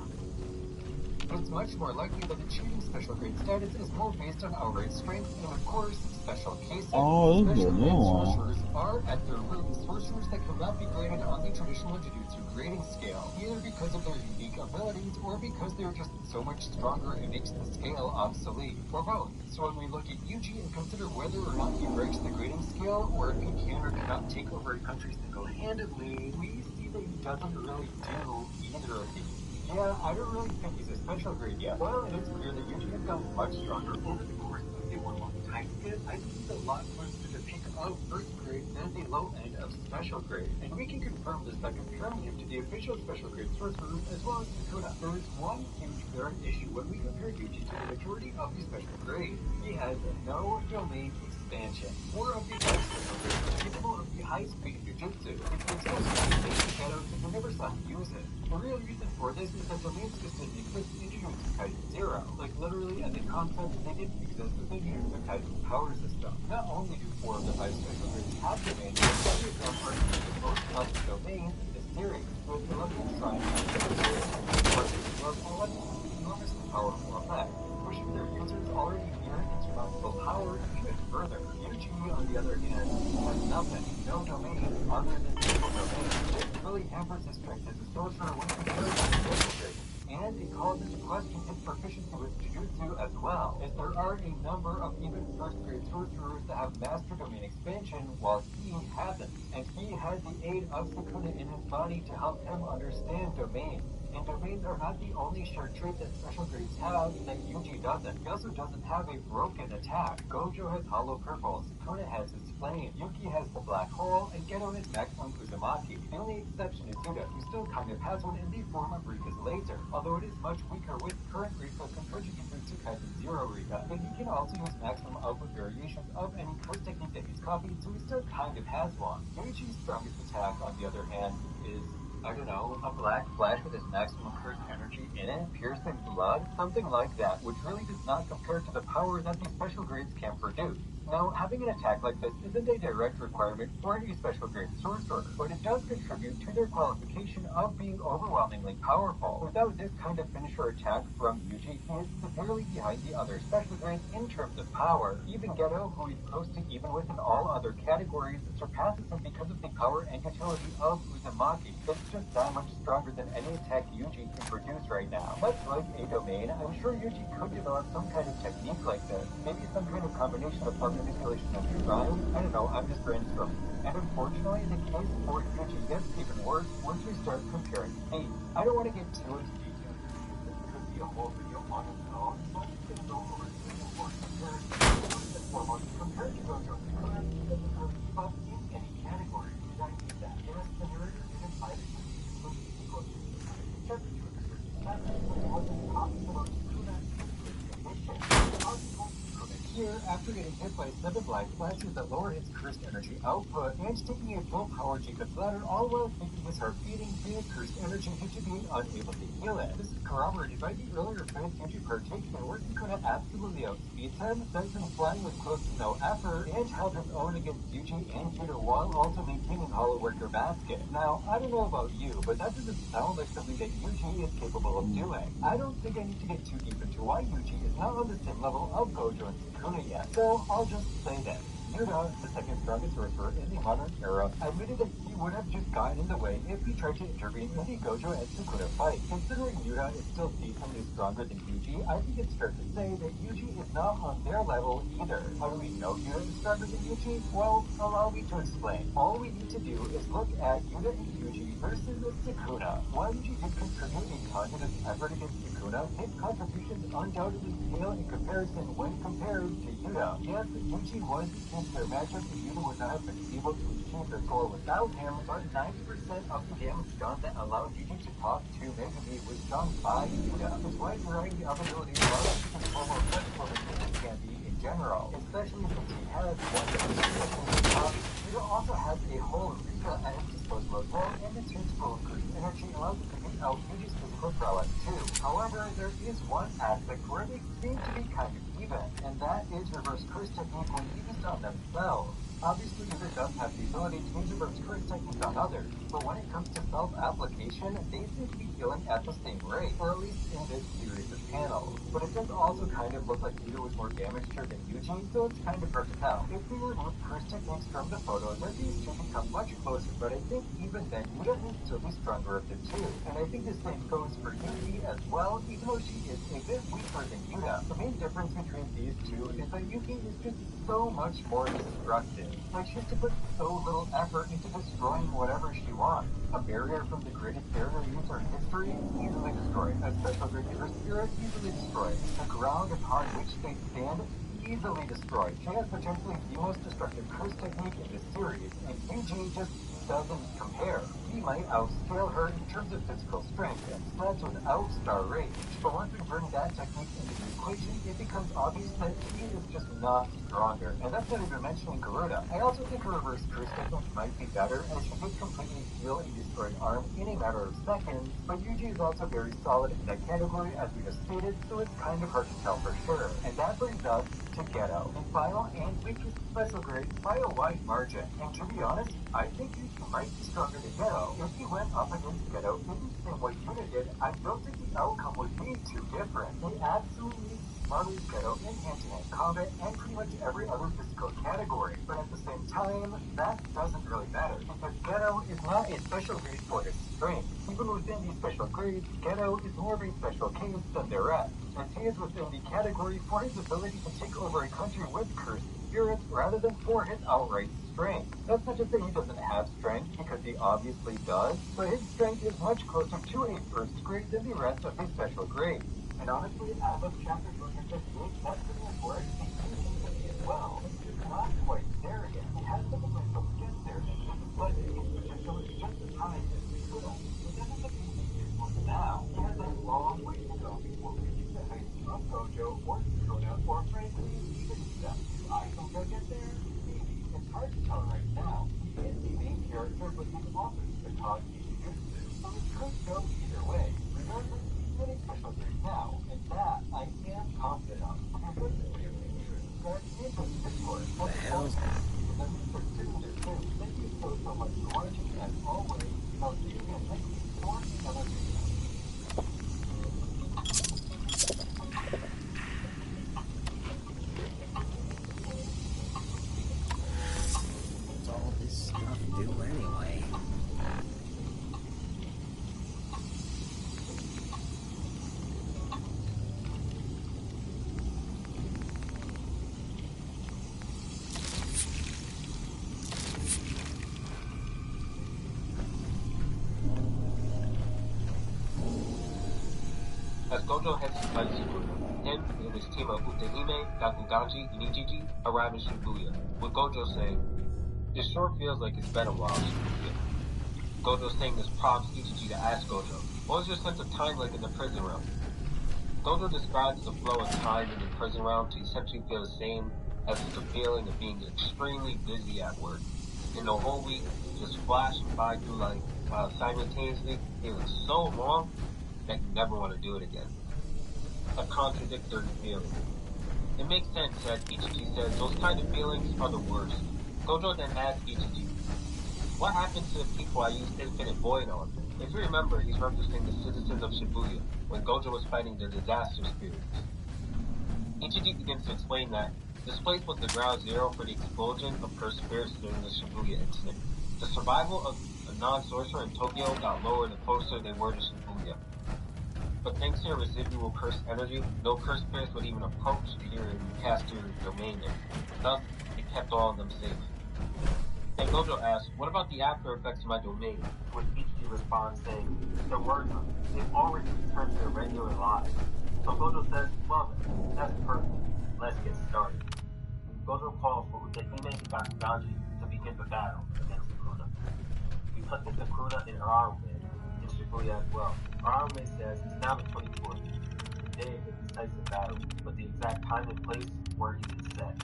It's much more likely that achieving special grade status is more based on outright strength and, of course, special cases. Special grade sorcerers are, at their root, sorcerers that cannot be graded on the traditional Jujutsu grading scale, either because of their unique abilities or because they are just so much stronger it makes the scale obsolete, or both. So when we look at Yuji and consider whether or not he breaks the grading scale, or if he can or cannot take over a country single-handedly, we see that he doesn't really do either of these. Yeah, I don't really think he's a special grade yet. While it is clear that Yuji has gotten much stronger over the course of a one-month time skip, I think he's a lot closer to the peak of first grade than the low end of special grade. And we can confirm this by comparing him to the official special grade sorcerers as well as Sukuna. There is one huge glaring issue when we compare Yuji to the majority of the special grades. He has no domain expansion. 4 of the 5 special grades are capable of the highest speed Jujutsu, which makes most of the shadows and we never saw him use it. The real reason for this is that domains just didn't exist in Jujutsu Kaisen 0. Like literally as a concept, they didn't exist within Jujutsu Kaisen's power system. Not only do 4 of the 5 special grades have domains, but 3 of them are the most powerful domains in this series, with 11 Shrine and 7 series, as well as 11 enormously powerful effects, pushing their users already near insurmountable power even further. Yuji, on the other hand, has nothing, no domain, other than single domain. This really hampers his strength as a sorcerer when compared to Jutsu as well, as there are a number of even first-grade sorcerers that have master domain expansion while he hasn't, and he had the aid of Sukuna in his body to help him understand domains. And domains are not the only shared trait that special grades have that Yuji doesn't. He also doesn't have a broken attack. Gojo has hollow purple, Sukuna has his flame, Yuki has the black hole, and Geto has maximum Uzumaki. The only exception is Yuta, who still kind of has one in the form of Rika's laser, although it is much weaker with current Rika compared to Genjutsu Kaisen Zero Rika. But he can also use maximum output variations of any curse technique that he's copied, so he still kind of has one. Yuichi's strongest attack, on the other hand, is, I don't know, a black flash with his maximum cursed energy in it, piercing blood, something like that, which really does not compare to the power that these special grades can produce. Now, having an attack like this isn't a direct requirement for a special grade sorcerer, but it does contribute to their qualification of being overwhelmingly powerful. Without this kind of finisher attack from Yuji, he is severely behind the other special grades in terms of power. Even Geto, who is close to even with in all other categories, surpasses him because of the power and utility of Uzumaki. It's just that much stronger than any attack Yuji can produce right now. Much like a domain, I'm sure Yuji could develop some kind of technique like this. Maybe some kind of combination of manipulation and shrine. I don't know, I'm just brainstorming. And unfortunately, the case for Yuji gets even worse once we start comparing feats. I don't want to get too into detail because this could be a whole video on its own, so I'm just going to go over the important comparison. First and foremost, compared to Gojo Sukuna, he doesn't really keep up in any category. And I mean that. Yes, the narrator did imply that Yuji is supposed to be equal to Sukuna in chapter 2 of the first chapter, but he wasn't talking about Sukuna in his condition. Here, after getting hit by 7 black flashes that lower his cursed energy output, and taking a full power Jacob's Ladder, all while keeping his heart beating, his cursed energy due to being unable to heal it. This is corroborated by the earlier phase Yuji partakes in, where Sukuna absolutely outspeeds him, sends him flying with close to no effort, and held his own against Yuji and Yuta while also maintaining Hollow Worker Basket. Now, I don't know about you, but that doesn't sound like something that Yuji is capable of doing. I don't think I need to get too deep into why Yuji is not on the same level of Gojo and Sukuna yet, so I'll just say this. Yuta, the second strongest sorcerer in the modern era, admitted that he would have just gotten in the way if he tried to intervene in the Gojo and Sukuna fight. Considering Yuta is still decently stronger than Yuji, I think it's fair to say that Yuji is not on their level either. How do we know Yuta is stronger than Yuji? Well, allow me to explain. All we need to do is look at Yuta and Yuji versus Sukuna. While Yuji did contribute a conscious effort against Sukuna, his contributions undoubtedly pale in comparison when compared to Yuta. Yes, Yuji was the their matchup, and Yuta would not have been able to achieve their goal without him, but 90% of the damage done that allowed Yuji to talk to Megumi was done by Yuta. His wide variety of abilities allows him to perform more flexible than Yuji can be in general, especially since he has one that is top. Yuta also has a whole Rika at his disposal as well, and its use for increased energy allows him to beat out Yuji's physical prowess too. However, there is one aspect where they seem to be kind of even, and that is reverse curse technique when used on themselves. Obviously, Yuta does have the ability to use reverse curse techniques on others, but when it comes to self-application, they seem to be healing at the same rate, or at least in this series of panels. But it does also kind of look like Yuta was more damaged here than Yuji, so it's kind of hard to tell. If we remove curse techniques from the photos, then these two become much closer, but I think even then, Yuta is still the stronger of the two. And I think the same goes for Yuki as well, even though she is a bit weaker than Yuta. The main difference between these two is that Yuki is just so much more destructive. Like, she has to put so little effort into destroying whatever she wants. A barrier from the greatest barrier user in history, easily destroyed. A special grade user spirit, easily destroyed. The ground upon which they stand, easily destroyed. She has potentially the most destructive curse technique in this series, and Yuji just doesn't compare. He might outscale her in terms of physical strength and stats without star rage, but once we bring that technique into the equation, it becomes obvious that he is just not stronger. And that's not even mentioning Garuda. I also think her reverse curse technique might be better, as she did completely heal a destroyed arm in a matter of seconds, but Yuji is also very solid in that category, as we just stated, so it's kind of hard to tell for sure. And that brings us to Geto, the final and weakest special grade by a wide margin. And to be honest, I think Yuji might be stronger than Geto. If he went up against Geto in the same way Yuta did, I don't think the outcome would be too different. They absolutely Maru's Geto in hand-to-hand combat and pretty much every other physical category. But at the same time, that doesn't really matter, because Geto is not a special breed for its strength. Even within these special grades, Geto is more of a special case than the rest, and he is within the category for his ability to take over a country with cursed spirits rather than for his outright strength. That's not to say he doesn't have strength, because he obviously does, but his strength is much closer to a first grade than the rest of his special grades. And honestly, as of chapter 258, that's pretty much where it seems to be as well. It's just not quite there yet. He has the potential to get there, but his potential is just as high as he could. But that doesn't mean he's useful now. He has a long way to go before reaching the heights of Gojo or Sukuna or frankly, even Step. I think he'll get there. Maybe. It's hard to tell right now. He is the main character, but he's also the cog he's used to. So it could go either way. Regardless, he's getting special grades now, and that I am confident of. But here's a Discord. What the hell is that? Thank you so much for watching, as always. I'll see you again next week for another video. What's all this stuff do anyway? As Gojo heads to fight Sukuna, him and his team of Utehime, Gakuganji, and Ichiji arrive in Shibuya, with Gojo saying, "It sure feels like it's been a while, Shibuya." Gojo saying this prompts Ichiji to ask Gojo, "What was your sense of time like in the prison realm?" Gojo describes the flow of time in the prison realm to essentially feel the same as the feeling of being extremely busy at work. And the whole week just flashing by through life while simultaneously feeling so long that you never want to do it again. A contradictory feeling. It makes sense that Ichiji says those kind of feelings are the worst. Gojo then asks Ichiji, "What happened to the people I used Infinite Void on?" If you remember, he's referencing the citizens of Shibuya when Gojo was fighting the disaster spirits. Ichiji begins to explain that this place was the ground zero for the explosion of cursed spirits during the Shibuya incident. The survival of a non-sorcerer in Tokyo got lower the closer they were to Shibuya. But thanks to your residual cursed energy, no cursed spirits would even approach your cast your domain in. Thus, it kept all of them safe. And Gojo asks, "What about the after effects of my domain?" Which Ichiji responds saying, "There were none. They've already returned to their regular lives." So Gojo says, "Well then, that's perfect. Let's get started." Gojo calls for Utehime and Gakuganji to begin the battle against Sukuna. We put the Sukuna in Ararume in Shibuya as well. Ararume says it's now the 24th, the day of the decisive battle, but the exact time and place weren't even set.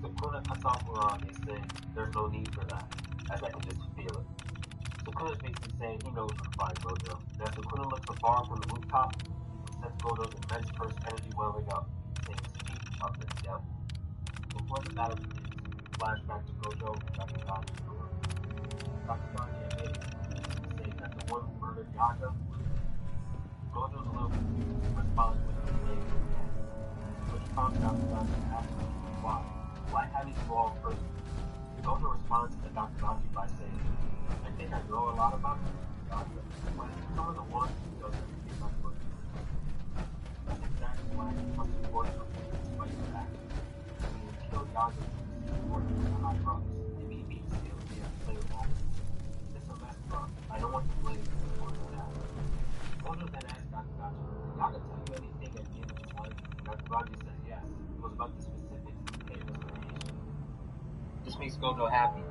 Sukuna cuts off Ararume saying there's no need for that, as I can just feel it. Sukuna's basically saying he knows where to find Gojo, and as Sukuna looks afar from the rooftop, he sends Gojo's immense cursed energy welling up, saying speak of the devil. Before the battle begins, flashback to Gojo and Gakuganji in the room. Gakuganji admitting, saying that the one who murdered Yaga was me. Gojo's a little confused and responds with a blade in his hand, which prompts Gakuganji to ask him why. Why haven't you all cursed me? Gojo responds to Gakuganji by saying, "I think I know a lot about you, Yaga, but some of the ones who does everything like what you do. That's exactly why I must support you despite your actions. Killed Yaga for the high rocks, and me being still here to play along. It's a mess up. I don't want to blame you for that." Gojo then asks Gakuganji, "Did Yaga tell you anything at the end of his life?" Gakuganji says yes. It was about the specifics of the day of his creation. This makes Gojo happy,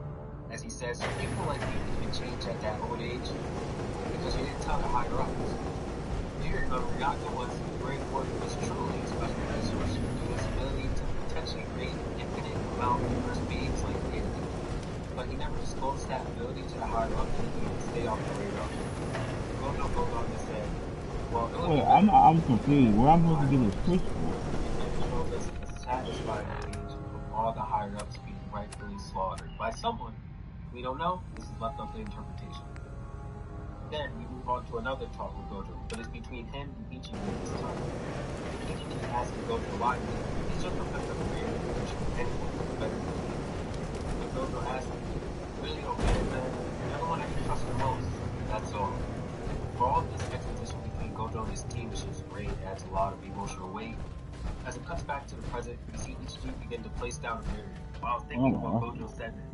as he says people like me can change at that old age because you didn't tell the higher ups. Do you remember Yaga was the great word was truly a special resource due to his ability to potentially create an infinite amount of first beings like Deity. But he never disclosed that ability to the higher ups and he would stay off the radar. Gojo goes on to say, "Well, it Wait, I'm confused. Where I'm supposed to get this crystal? It shows us a satisfying age of all the higher ups being rightfully slaughtered by someone. We don't know. This is left up to interpretation. Then we move on to another talk with Gojo, but it's between him and Ichiji this time. Iniki asking Gojo why he's just a better player, which anyone is better than me. But Gojo asks, really don't get it, man. You're the one I can trust the most. That's all. For all this exposition between Gojo and his team is just great, it adds a lot of emotional weight. As it cuts back to the present, we see Ichiji begin to place down a mirror while thinking what Gojo said then,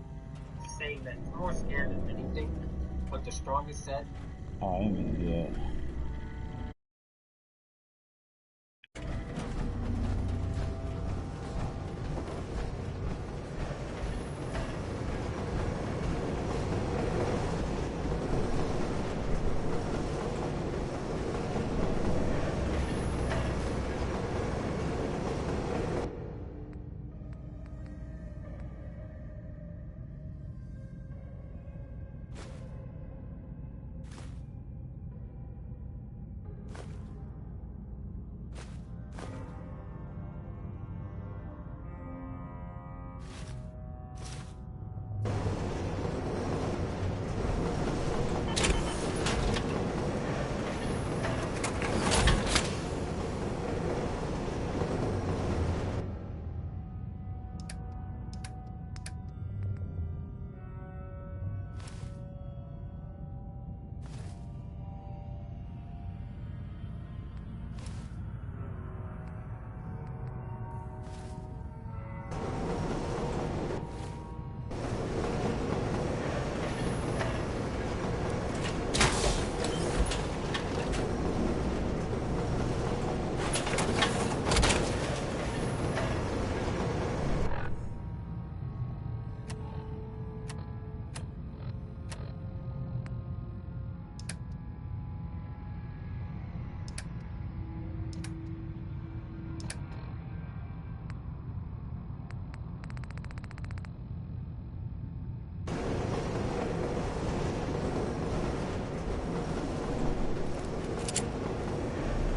saying that he's more scared than anything, but the strongest said, oh, I mean, yeah.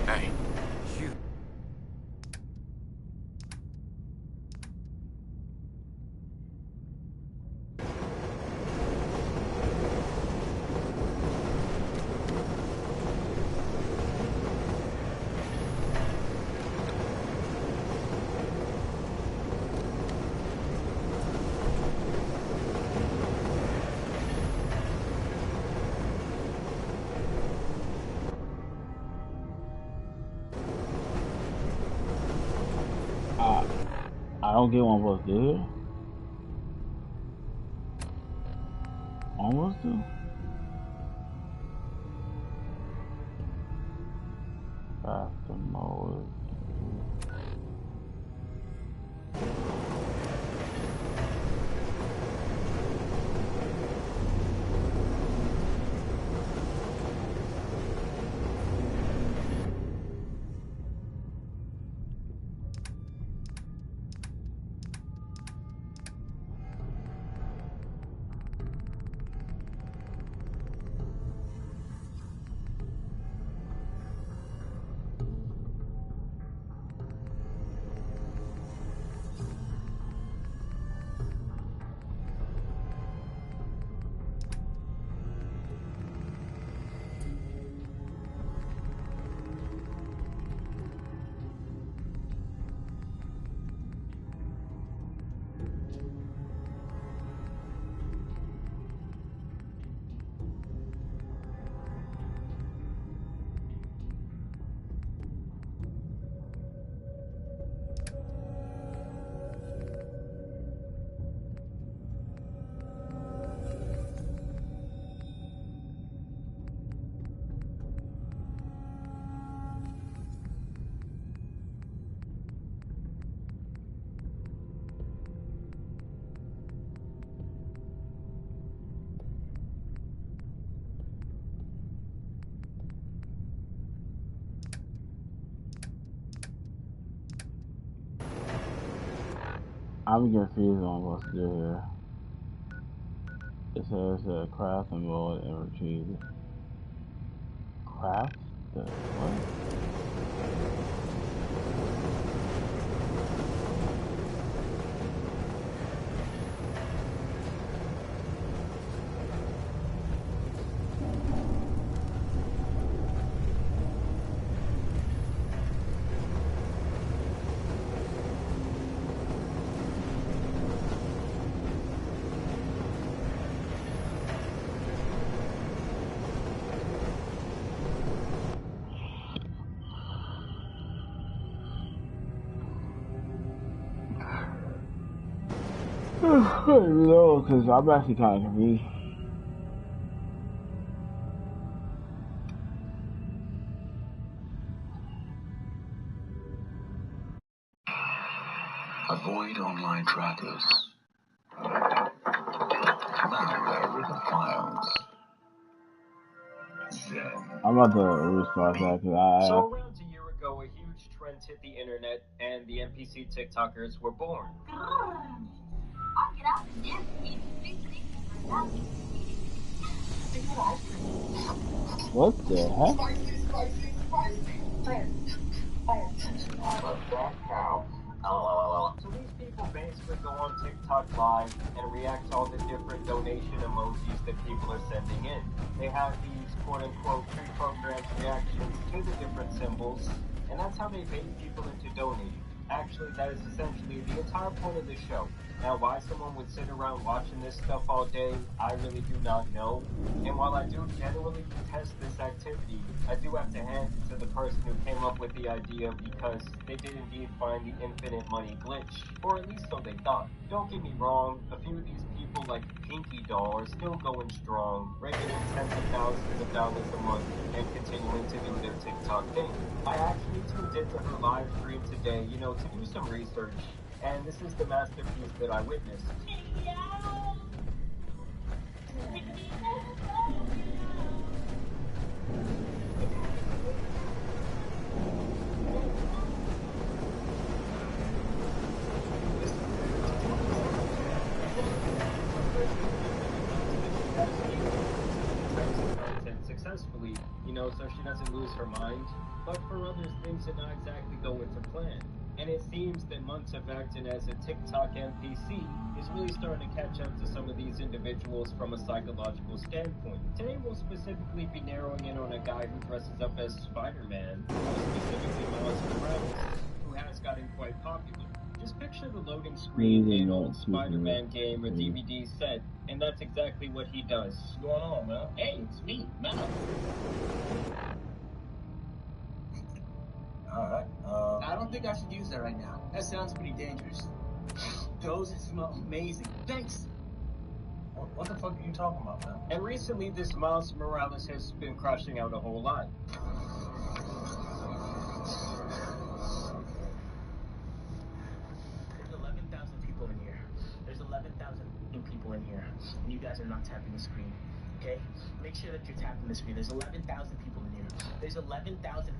Hey, you. I don't get one was there. Almost do. Faster mode. I'm confused on what's there. It says craft and mode and retrieve. Craft? The what? No, because I'm actually kind of confused. Avoid online trackers. Malware with files. Zen. I'm about to restart that because So around a year ago, a huge trend hit the internet, and the NPC TikTokers were born. What the heck? Spicy. Fire. That cow. So these people basically go on TikTok Live and react to all the different donation emojis that people are sending in. They have these quote-unquote pre-programmed reactions to the different symbols, and that's how they bait people into donating. Actually, that is essentially the entire point of the show. Now, why someone would sit around watching this stuff all day, I really do not know. And while I do generally detest this activity, I do have to hand it to the person who came up with the idea because they did indeed find the infinite money glitch. Or at least so they thought. Don't get me wrong, a few of these people like Pinky Doll are still going strong, raking in tens of thousands of dollars a month and continuing to do their TikTok thing. I actually tuned into her live stream today, to do some research. And this is the masterpiece that I witnessed. Successfully, so she doesn't lose her mind. But for others, things did not exactly go into plan. And it seems that months of acting as a TikTok NPC is really starting to catch up to some of these individuals from a psychological standpoint. Today we'll specifically be narrowing in on a guy who dresses up as Spider-Man, specifically Miles Morales, who has gotten quite popular. Just picture the loading screen in an old Spider-Man game or DVD set, and that's exactly what he does. What's going on, man? Hey, it's me, Miles. Alright, I don't think I should use that right now. That sounds pretty dangerous. Those smell amazing. Thanks. what the fuck are you talking about, man? And recently, this Miles Morales has been crushing out a whole lot. There's 11,000 people in here. There's 11,000 people in here. And you guys are not tapping the screen, okay? Make sure that you're tapping the screen. There's 11,000 people in here. There's 11,000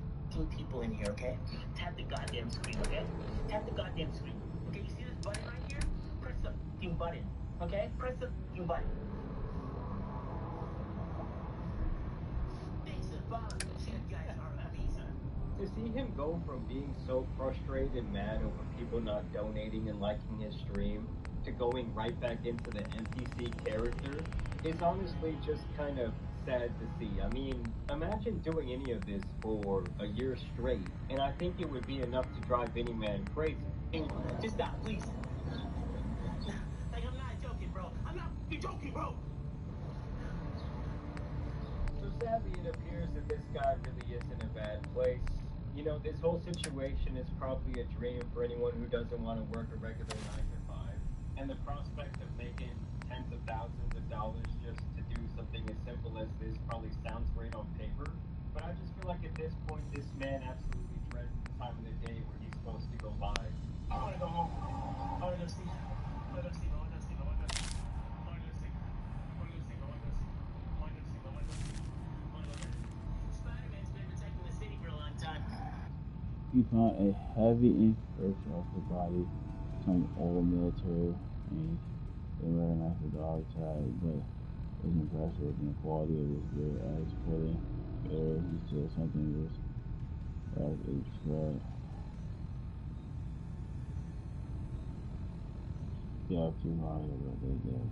people in here, okay? Tap the goddamn screen, okay? Tap the goddamn screen. Okay, you see this button right here? Press the f***ing button, okay? Press the f***ing button. Thanks a lot. You guys are amazing. To see him go from being so frustrated and mad over people not donating and liking his stream to going right back into the NPC character is honestly just kind of sad to see. I mean, imagine doing any of this for a year straight, and I think it would be enough to drive any man crazy. Just stop, please. Like, I'm not joking, bro. I'm not joking, bro. So sadly, it appears that this guy really is in a bad place. This whole situation is probably a dream for anyone who doesn't want to work a regular 9 to 5. And the prospect of making tens of thousands of dollars just to do something as simple as this probably sounds great on paper. But I just feel like at this point, this man absolutely dreads the time of the day where he's supposed to go live. I want to go home. I want to go sleep. I want to go sleep. I want to go sleep. I want to go sleep. I want to go sleep. I want to go sleep. I want to go sleep. I want to go sleep. I want to go sleep. I want to go sleep. Spider-Man's been protecting the city for a long time. You find a heavy infiltration of the body from old military and they recognize the dog tag, but it's impressive in the quality of his gear as for the air he still something was as a spread. Yeah, too hard, but they did.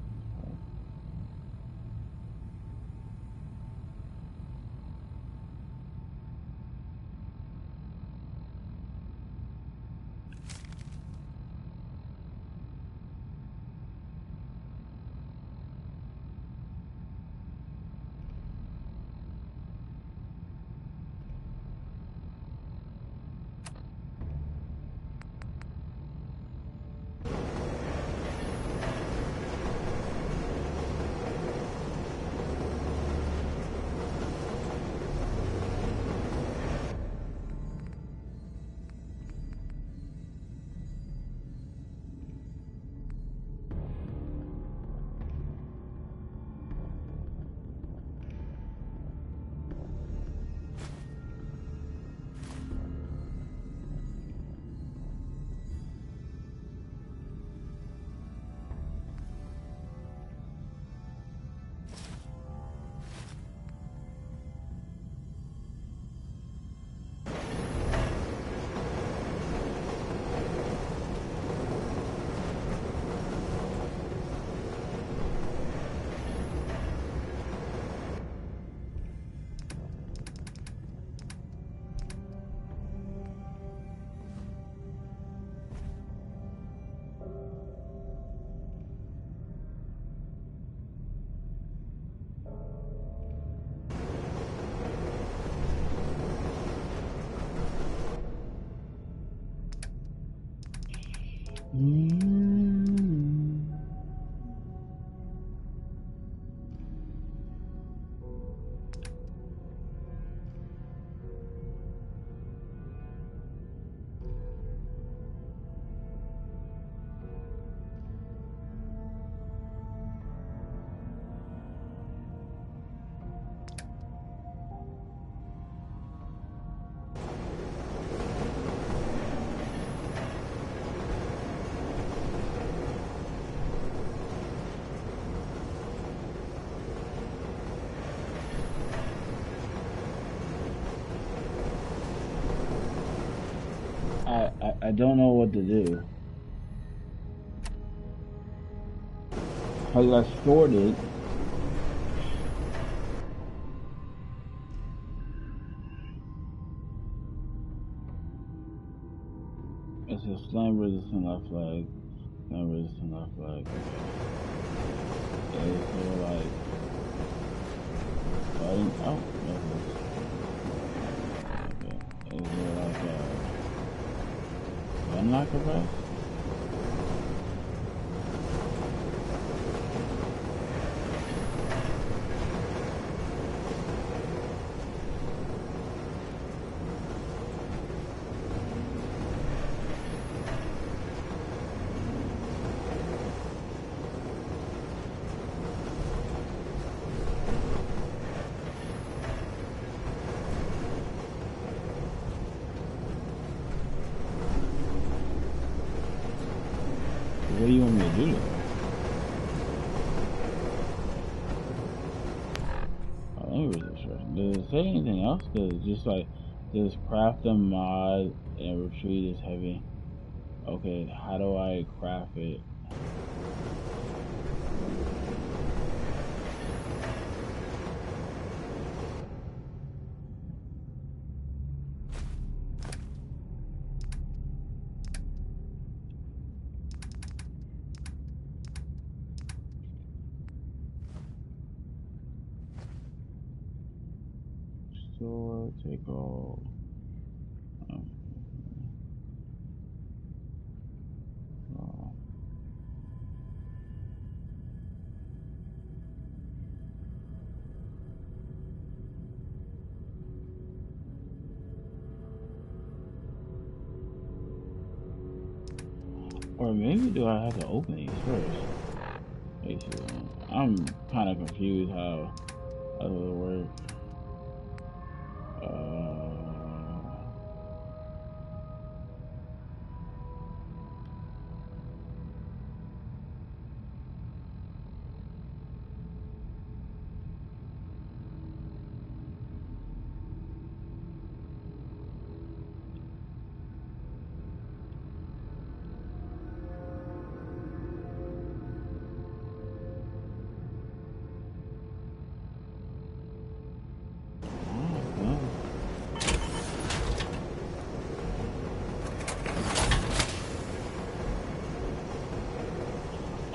I don't know what to do. I got sorted. It says slam resistant left leg. Slam resistant left leg. Okay. Is there like button? Oh, okay. Is there like a button locker press? What do you want me to do there? Oh, let me read this first. Does it say anything else? Does it just like, does craft a mod and retreat is heavy? Okay, how do I craft it? Sword, take all. Or maybe do I have to open these first? Basically, I'm kind of confused how it work.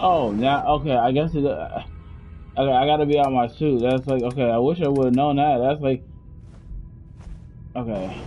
Oh, now, okay, I guess it, okay, I gotta be out my suit. That's like, okay, I wish I would have known that. That's like, okay.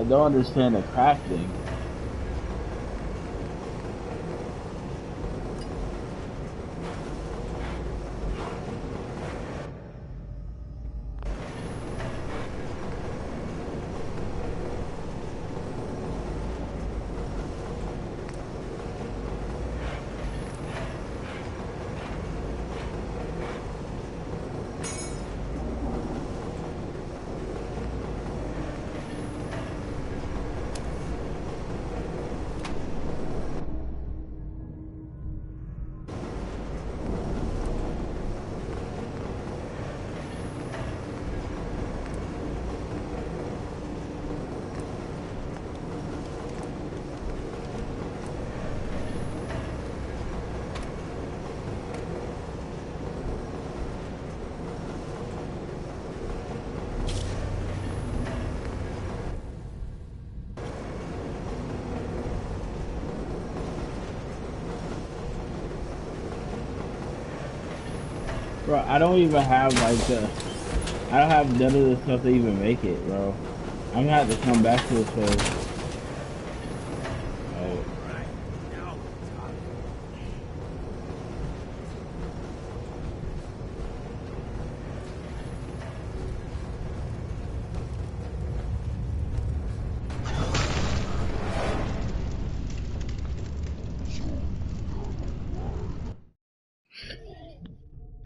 don't understand the crafting. Bro, I don't even have like I don't have none of the stuff to even make it, bro. I'm gonna have to come back to this place.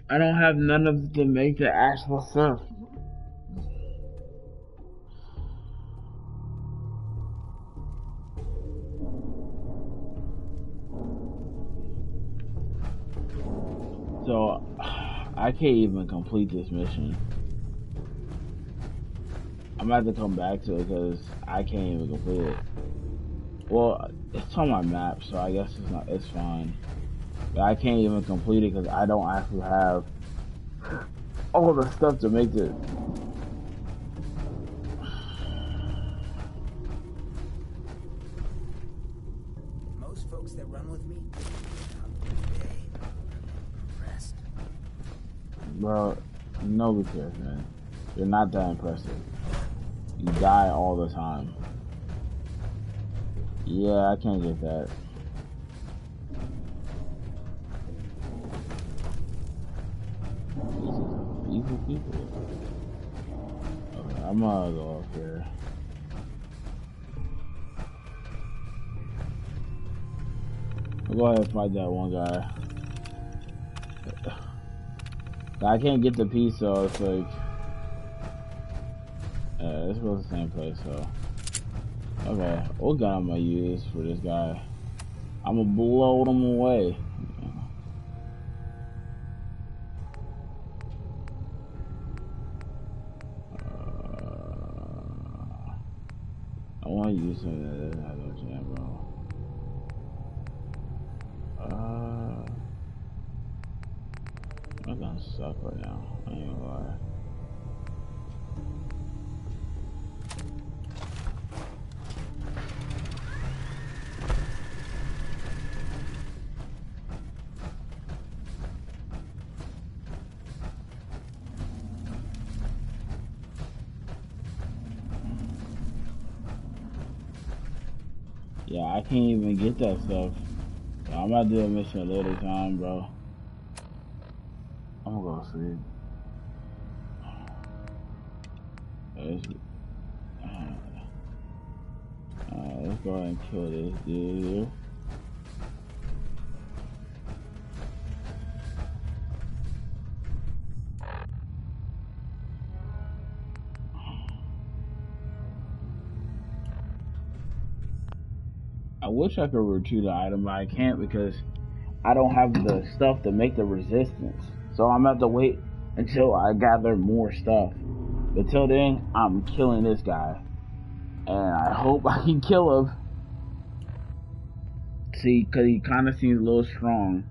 I don't have none of to make the actual stuff. So I can't even complete this mission. I'm gonna have to come back to it because I can't even complete it. Well, it's on my map, so I guess it's fine. But I can't even complete it because I don't actually have all the stuff to make it. Most folks that run with me, impressed. Bro, nobody cares, man. You're not that impressive. You die all the time. Yeah, I can't get that. Easy people. Okay, I'm gonna go up here. I'll go ahead and fight that one guy. I can't get the piece, so it's like, this was the same place, so. Okay, what gun I'm gonna use for this guy? I'm gonna blow them away. I want to use something that doesn't have no jam, bro. My guns suck right now. I ain't gonna lie. Yeah, I can't even get that stuff. So I'm about to do a mission a later time, bro. I'm gonna go sleep. Let's go ahead and kill this dude here. I wish I could retrieve the item, but I can't because I don't have the stuff to make the resistance. So I'm gonna have to wait until I gather more stuff. But till then, I'm killing this guy. And I hope I can kill him. See, because he kind of seems a little strong.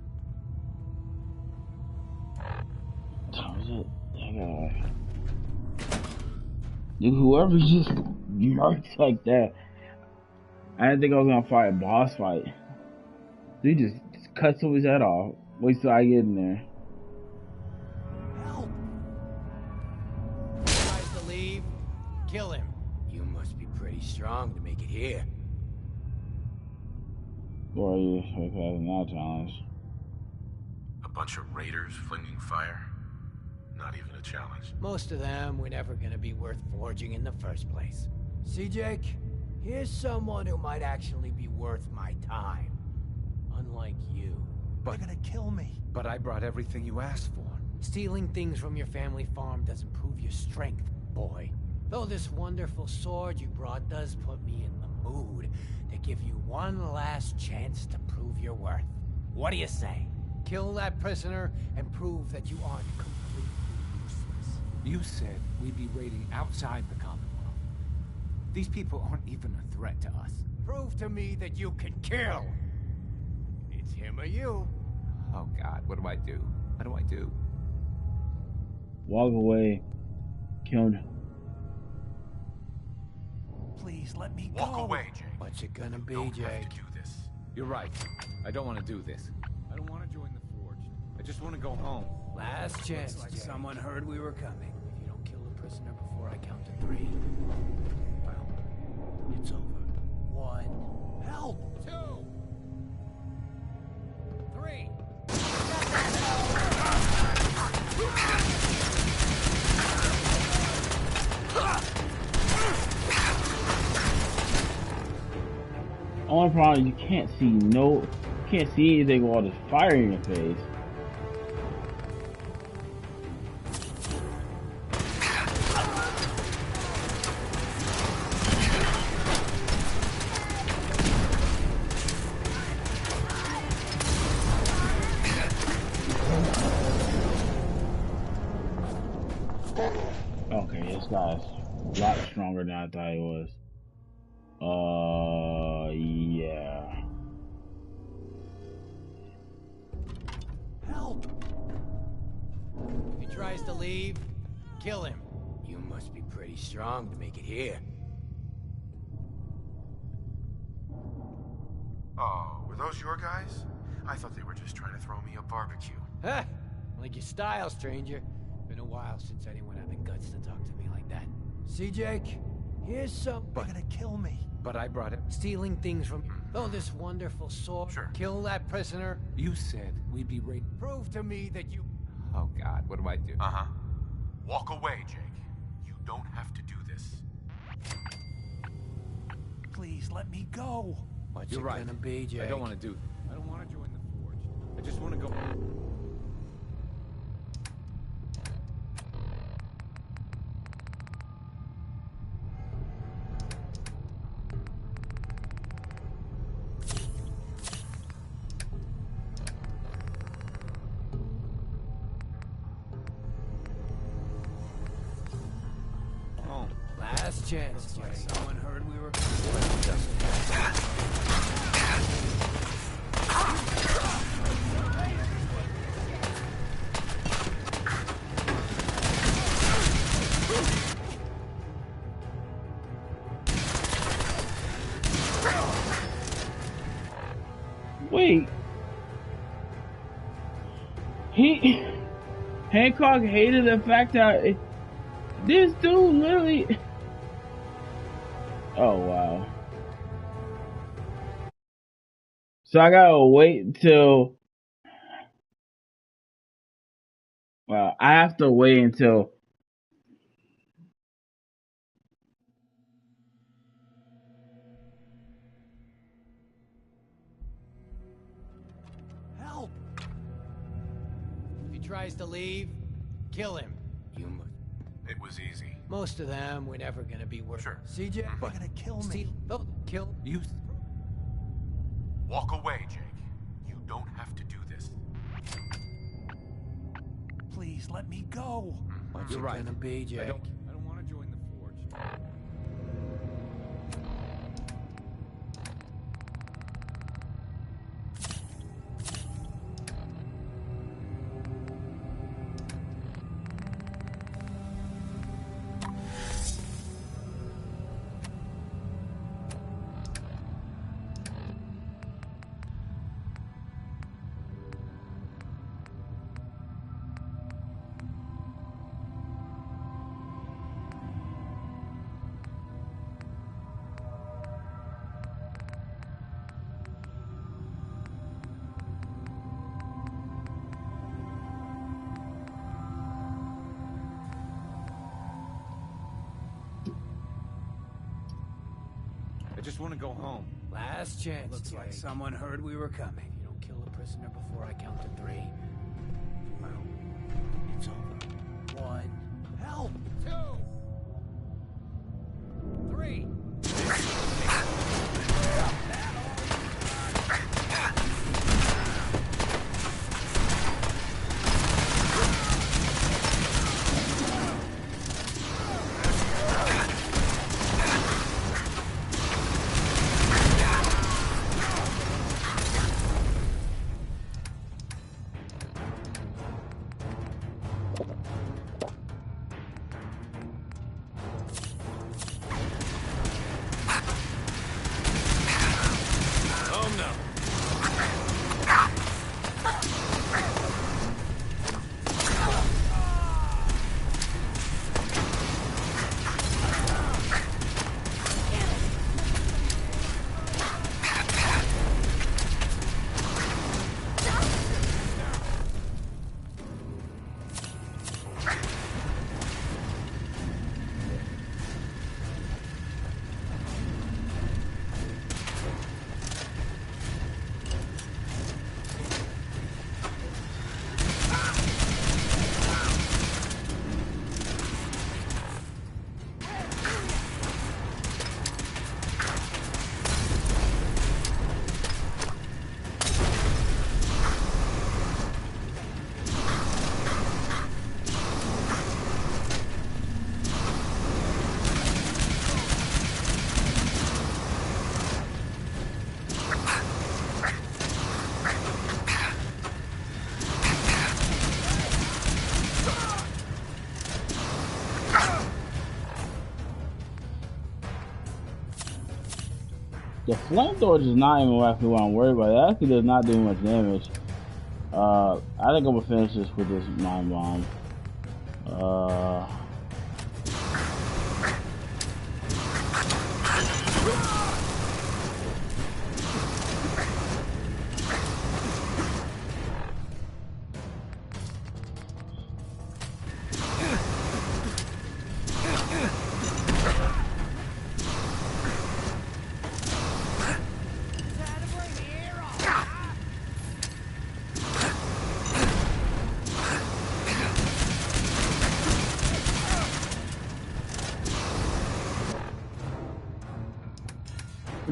Dude, whoever just marks like that. I didn't think I was gonna fight a boss fight. Dude just cuts his head off. Wait till I get in there. Help! Tries to leave. Kill him. You must be pretty strong, here. Or are you passing that challenge? A bunch of raiders flinging fire? Not even a challenge. Most of them were never gonna be worth forging in the first place. See, Jake? Here's someone who might actually be worth my time. Unlike you. They're gonna kill me. But I brought everything you asked for. Stealing things from your family farm doesn't prove your strength, boy. Though this wonderful sword you brought does put me in the mood to give you one last chance to prove your worth. What do you say? Kill that prisoner and prove that you aren't completely useless. You said we'd be raiding outside the Commonwealth. These people aren't even a threat to us. Prove to me that you can kill. It's him or you. Oh God, what do I do? What do I do? Walk away. Kill him. Please let me go. Walk away, Jake. What's it gonna be, You don't Jake? have to do this. You're right. I don't want to do this. I don't want to join the Forge. I just want to go home. Last chance, Looks like Jake. someone heard we were coming. If you don't kill the prisoner before I count to 3, well, it's over. 1. Help! 2. 3. Only problem is you can't see anything with all this fire in your face. Okay, this guy's a lot stronger than I thought he was. Yeah. Help! If he tries to leave, kill him. You must be pretty strong to make it here. Oh, were those your guys? I thought they were just trying to throw me a barbecue. Ha! Like your style, stranger. Been a while since anyone had the guts to talk to me like that. See, Jake? Here's some... They're gonna kill me. But I brought it. Stealing things from... Oh, this wonderful sword. Sure. Kill that prisoner. You said we'd be raiding. Prove to me that you... Oh God, what do I do? Uh-huh. Walk away, Jake. You don't have to do this. Please let me go. What's You're it right. gonna be, Jake? I don't want to do. I don't want to join the Forge. I just want to go. Home. Last chance, Jake. Someone heard we were... Wait. Hancock hated the fact that this dude literally... Oh, wow. So I gotta wait till... Well, I have to wait until... Help! If he tries to leave, kill him. You must... It was easy. Most of them were never gonna be worth... Sure. CJ? They're gonna kill me. Oh, kill... You. Walk away, Jake. You don't have to do this. Please let me go. What's You're it right. gonna be, Jake? I don't want to join the Forge. just want to go home. Last chance. Looks like Jake. someone heard we were coming. If you don't kill the prisoner before I count to 3, well, it's over. 1. Help! 2. 3. The flamethrower is not even actually what I'm worried about. It actually does not do much damage. I think I'm gonna finish this with this mind bomb.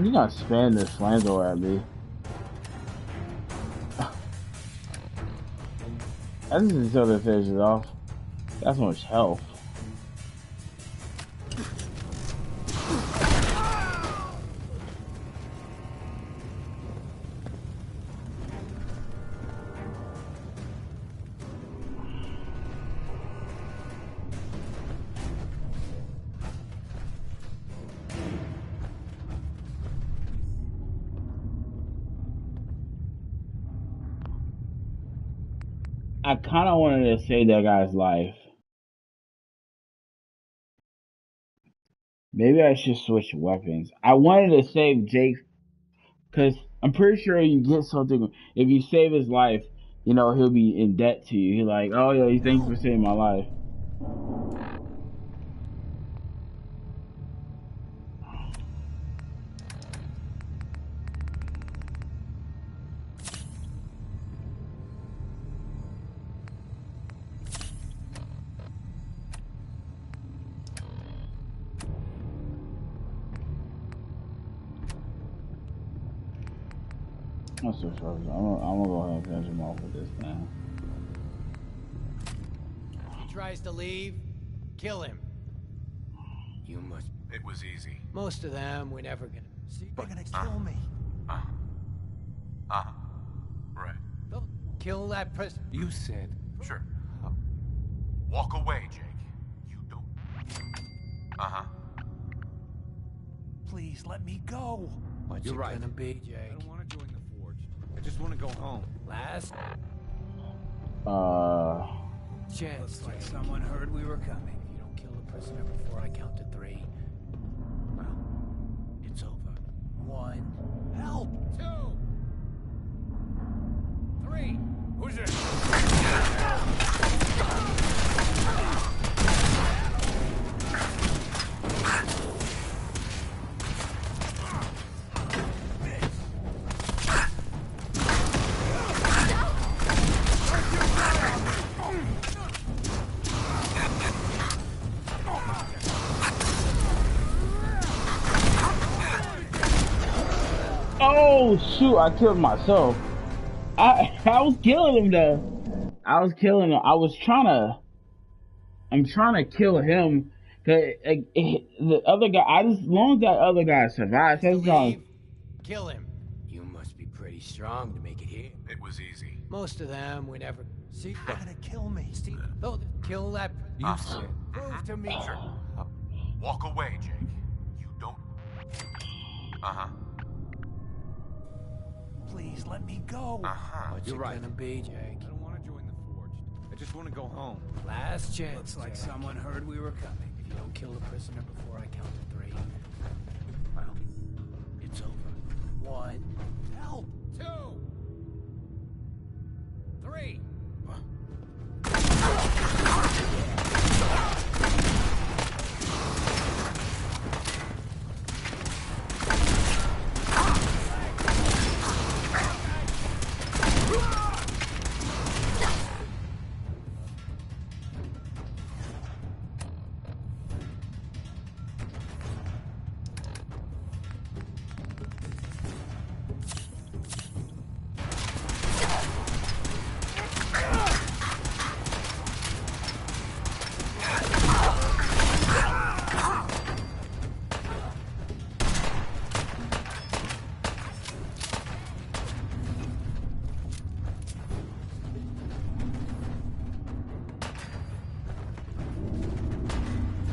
You're not spamming this flamethrower at me. That's just until they finish it off. That's much health. I kind of wanted to save that guy's life. Maybe I should switch weapons. I wanted to save Jake because I'm pretty sure you get something. If you save his life, you know, he'll be in debt to you. He's like, oh yeah, thanks for saving my life. I'm so sorry. I'm gonna go ahead and finish him off with this now. He tries to leave, kill him. You must. It was easy. Most of them we're never gonna see. They're gonna kill me. Right. Don't kill that person. You said. Sure. Walk away, Jake. You don't. Please let me go. What's You're it right. gonna be, Jake? I don't want to join the Forge. I just want to go home. Last chance. Looks like someone heard we were coming. If you don't kill the prisoner before I count to 3, well, it's over. 1. Help! 2. 3. Who's it? Oh shoot! I killed myself. I was killing him though. I was killing him. I'm trying to kill him. The other guy. As long as that other guy survives, that's all. Kill him. You must be pretty strong to make it here. It was easy. Most of them would never see. You're gonna kill me. Steve, though, kill that. You said. Prove to me. Sure. Walk away, Jake. You don't. Please let me go. What's You're it right. gonna be, Jake? I don't want to join the Forged. I just want to go home. Last chance. Looks like Jake. someone heard we were coming. If you don't kill the prisoner before I count to 3, well, it's over. 1. Help! 2. 3.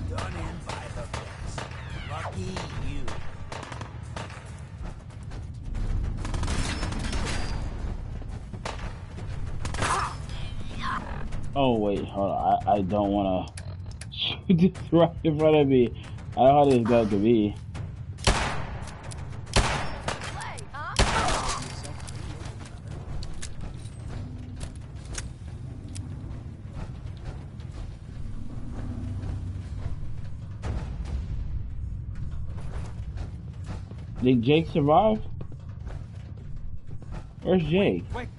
Done in by the best. Lucky you. Oh wait, hold on. I don't want to shoot this right in front of me. I know how this guy could be. Did Jake survive? Where's Jake? Wait.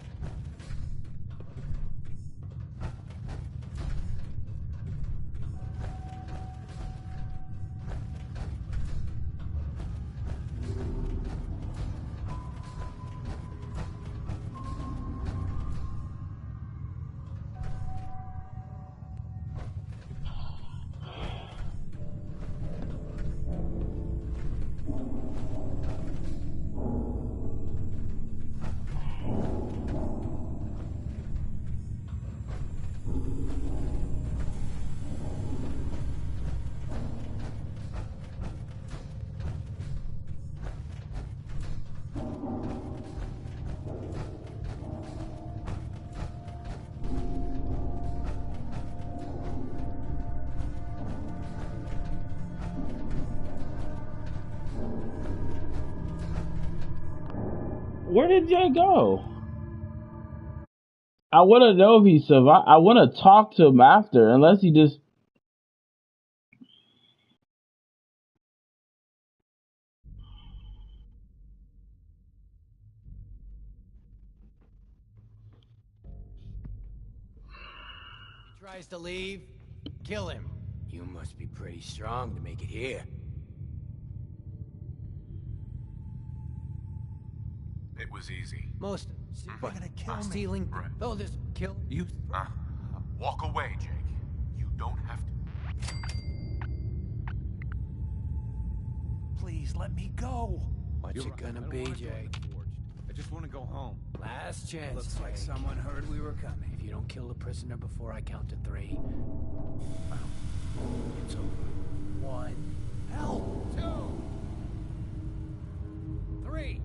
Where did Jay go? I want to know if he survived. I want to talk to him after, unless he just... He tries to leave. Kill him. You must be pretty strong to make it here. It was easy. Most. You're gonna kill me. Stealing. Right. Though this kill. You. Walk away, Jake. You don't have to. Please let me go. What's You're it right. gonna I don't be, wanna join Jake? the Forged. I just want to go home. Last chance. Looks like Jake. someone heard we were coming. If you don't kill the prisoner before I count to 3, well, it's over. 1. Help! 2. 3.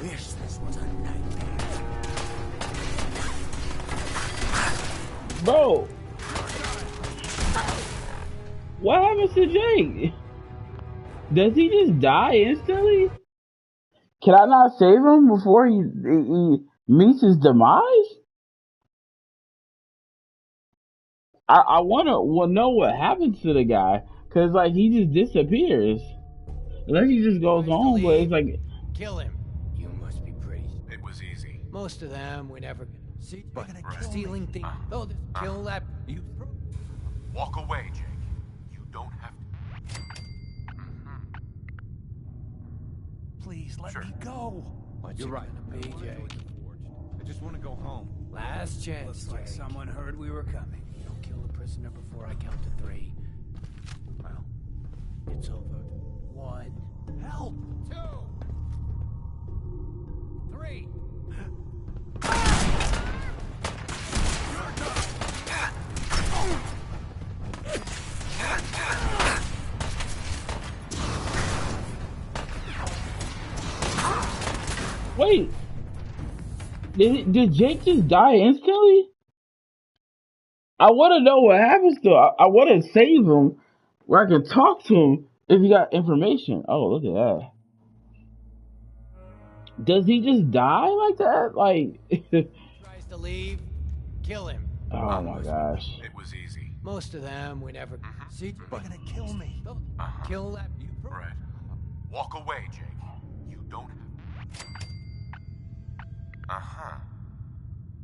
Wish this was a nightmare. Bro! What happens to Jake? Does he just die instantly? Can I not save him before he meets his demise? I want to know what happens to the guy, Cause like he just disappears. Unless he just goes on, but it's like Kill him. You must be pretty. It was easy. Most of them we never see. But Stealing things. Oh, this kill that. You. Walk away, Jake. You don't have to. Please let Sure. me go. What's You're it right. gonna be, I wanna Jake? join the Forge. I just want to go home. Last chance, Looks like Jake. someone heard we were coming. You don't kill the prisoner before I count to 3. Well, it's over. 1. Help! 2. 3. wait. Did Jake just die instantly? I want to know what happens to him. I want to save him where I can talk to him if he got information. Oh, look at that. Does he just die like that? Like, Tries to leave. Kill him. oh my gosh. It was easy. Most of them we never see. They're gonna kill me. Kill that. You. Right. Walk away, Jake. You don't have.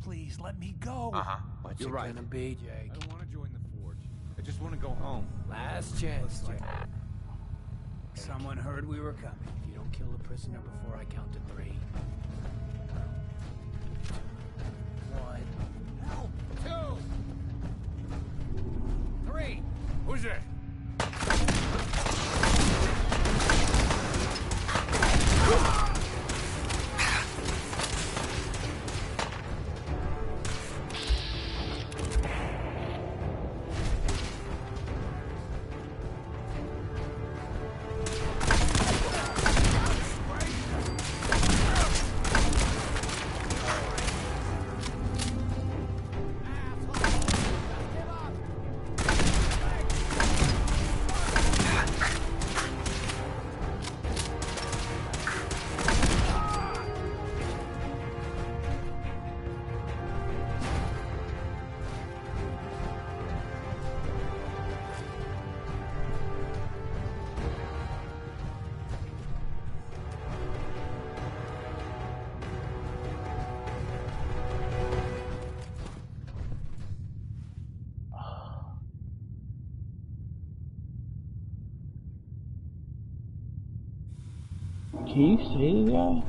Please let me go. What's You're it right. gonna be, Jake? I don't want to join the Forge. I just want to go home. Last chance, Jake. Someone heard we were coming. If you don't kill the prisoner before I count to 3. 1. Help! 2. 3. Who's it? Can you save the guy?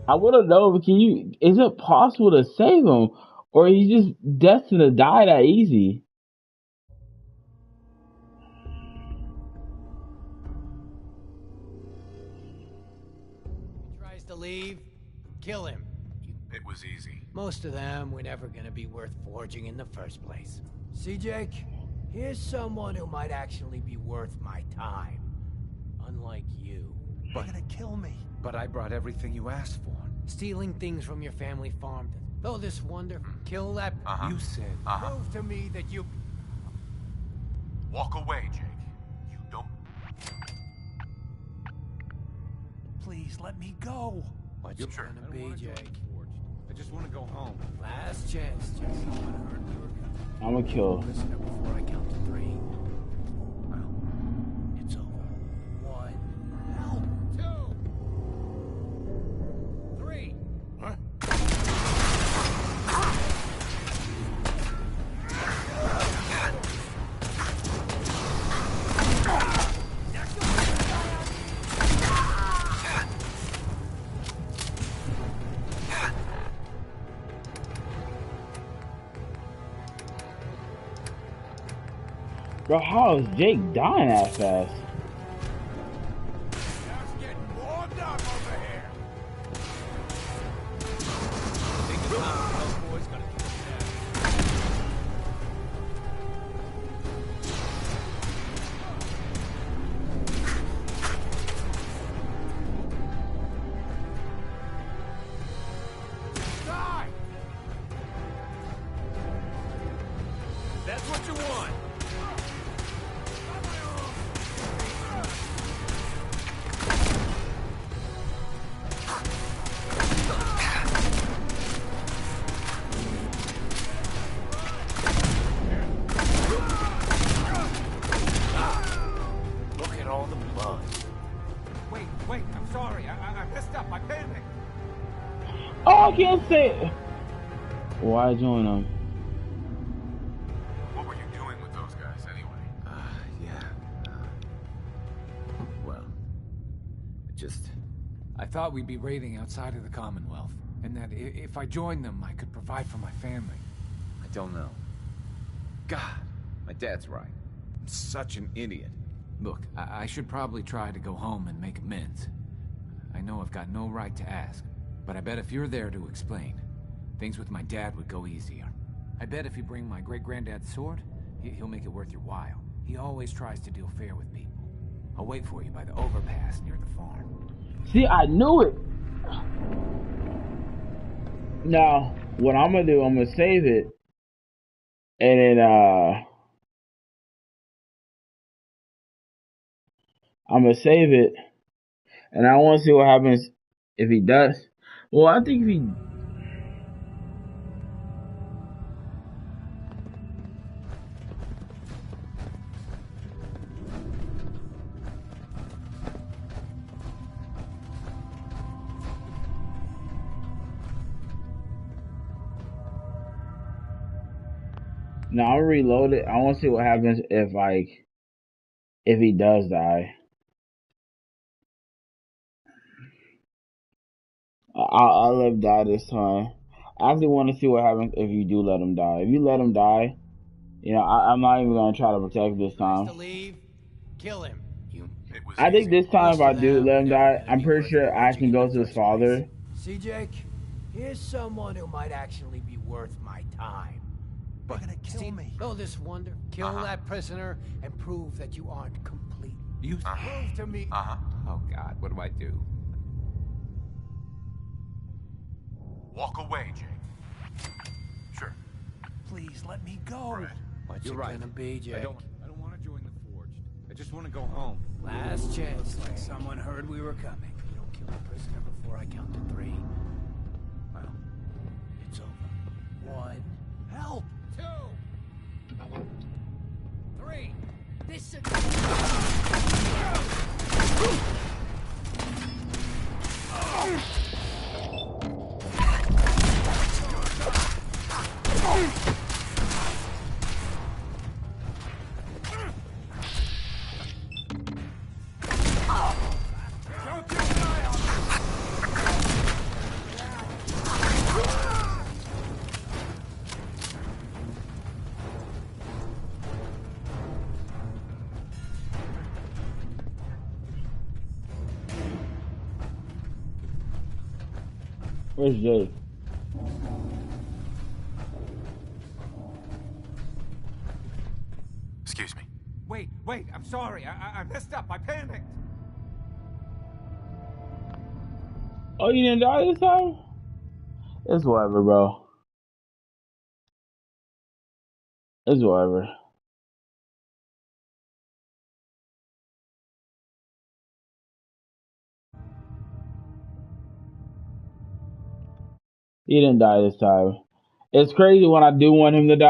I want to know, but can you? Is it possible to save him, or he's just destined to die that easy? He tries to leave. Kill him. It was easy. Most of them were never gonna be worth forging in the first place. See, Jake? Here's someone who might actually be worth my time. Unlike you. They're gonna kill me. But I brought everything you asked for. Stealing things from your family farm. Though this wonder, kill that. You said. Prove to me that you. Walk away, Jake. You don't. Please let me go. What's You're it sure. gonna I don't be, want to join Jake? the Forge. I just want to go home. Last chance, Jake. Someone heard we were coming. I'm gonna kill. Prisoner before I count to 3. Well, it's over. 1. Help! 2. 3. Bro, how is Jake dying that fast? It's getting warmed up over here. Think the Commonwealth boy's gonna kill him. Die! That's what you want. all the blood. Wait, I'm sorry. I messed up. I panicked. Oh, I can't say it. Why join them? What were you doing with those guys anyway? Well, I thought we'd be raiding outside of the Commonwealth, and that if I joined them, I could provide for my family. I don't know. God, my dad's right. I'm such an idiot. Look, I should probably try to go home and make amends. I know I've got no right to ask, but I bet if you're there to explain, things with my dad would go easier. I bet if you bring my great-granddad's sword, he'll make it worth your while. He always tries to deal fair with people. I'll wait for you by the overpass near the farm. See, I knew it. Now, what I'm gonna do, I'm gonna save it, and then I'm gonna save it, and I want to see what happens if he does. Well, I think if he. Now I'll reload it. I want to see what happens if he does die. I'll let him die this time. I actually want to see what happens if you do let him die. If you let him die, I'm not even gonna try to protect this time. To leave, kill him. I think this time if I do let him die, I'm pretty sure I can go to his father. See, Jake, here's someone who might actually be worth my time. They're gonna kill me. Know this wonder? Kill that prisoner and prove that you aren't complete. You prove to me. Oh God, what do I do? Walk away, Jake. Sure. Please let me go. What's You're it right. gonna be, Jake? I don't want to join the Forged. I just want to go home. Last chance. Like someone heard we were coming. If you don't kill the prisoner before I count to 3, well, it's over. 1. Help! 2. 3. This should... Where's Jake? Excuse me. Wait, I'm sorry. I messed up. I panicked. Oh, you didn't die this time? It's whatever, bro. It's whatever. He didn't die this time. It's crazy when I do want him to die.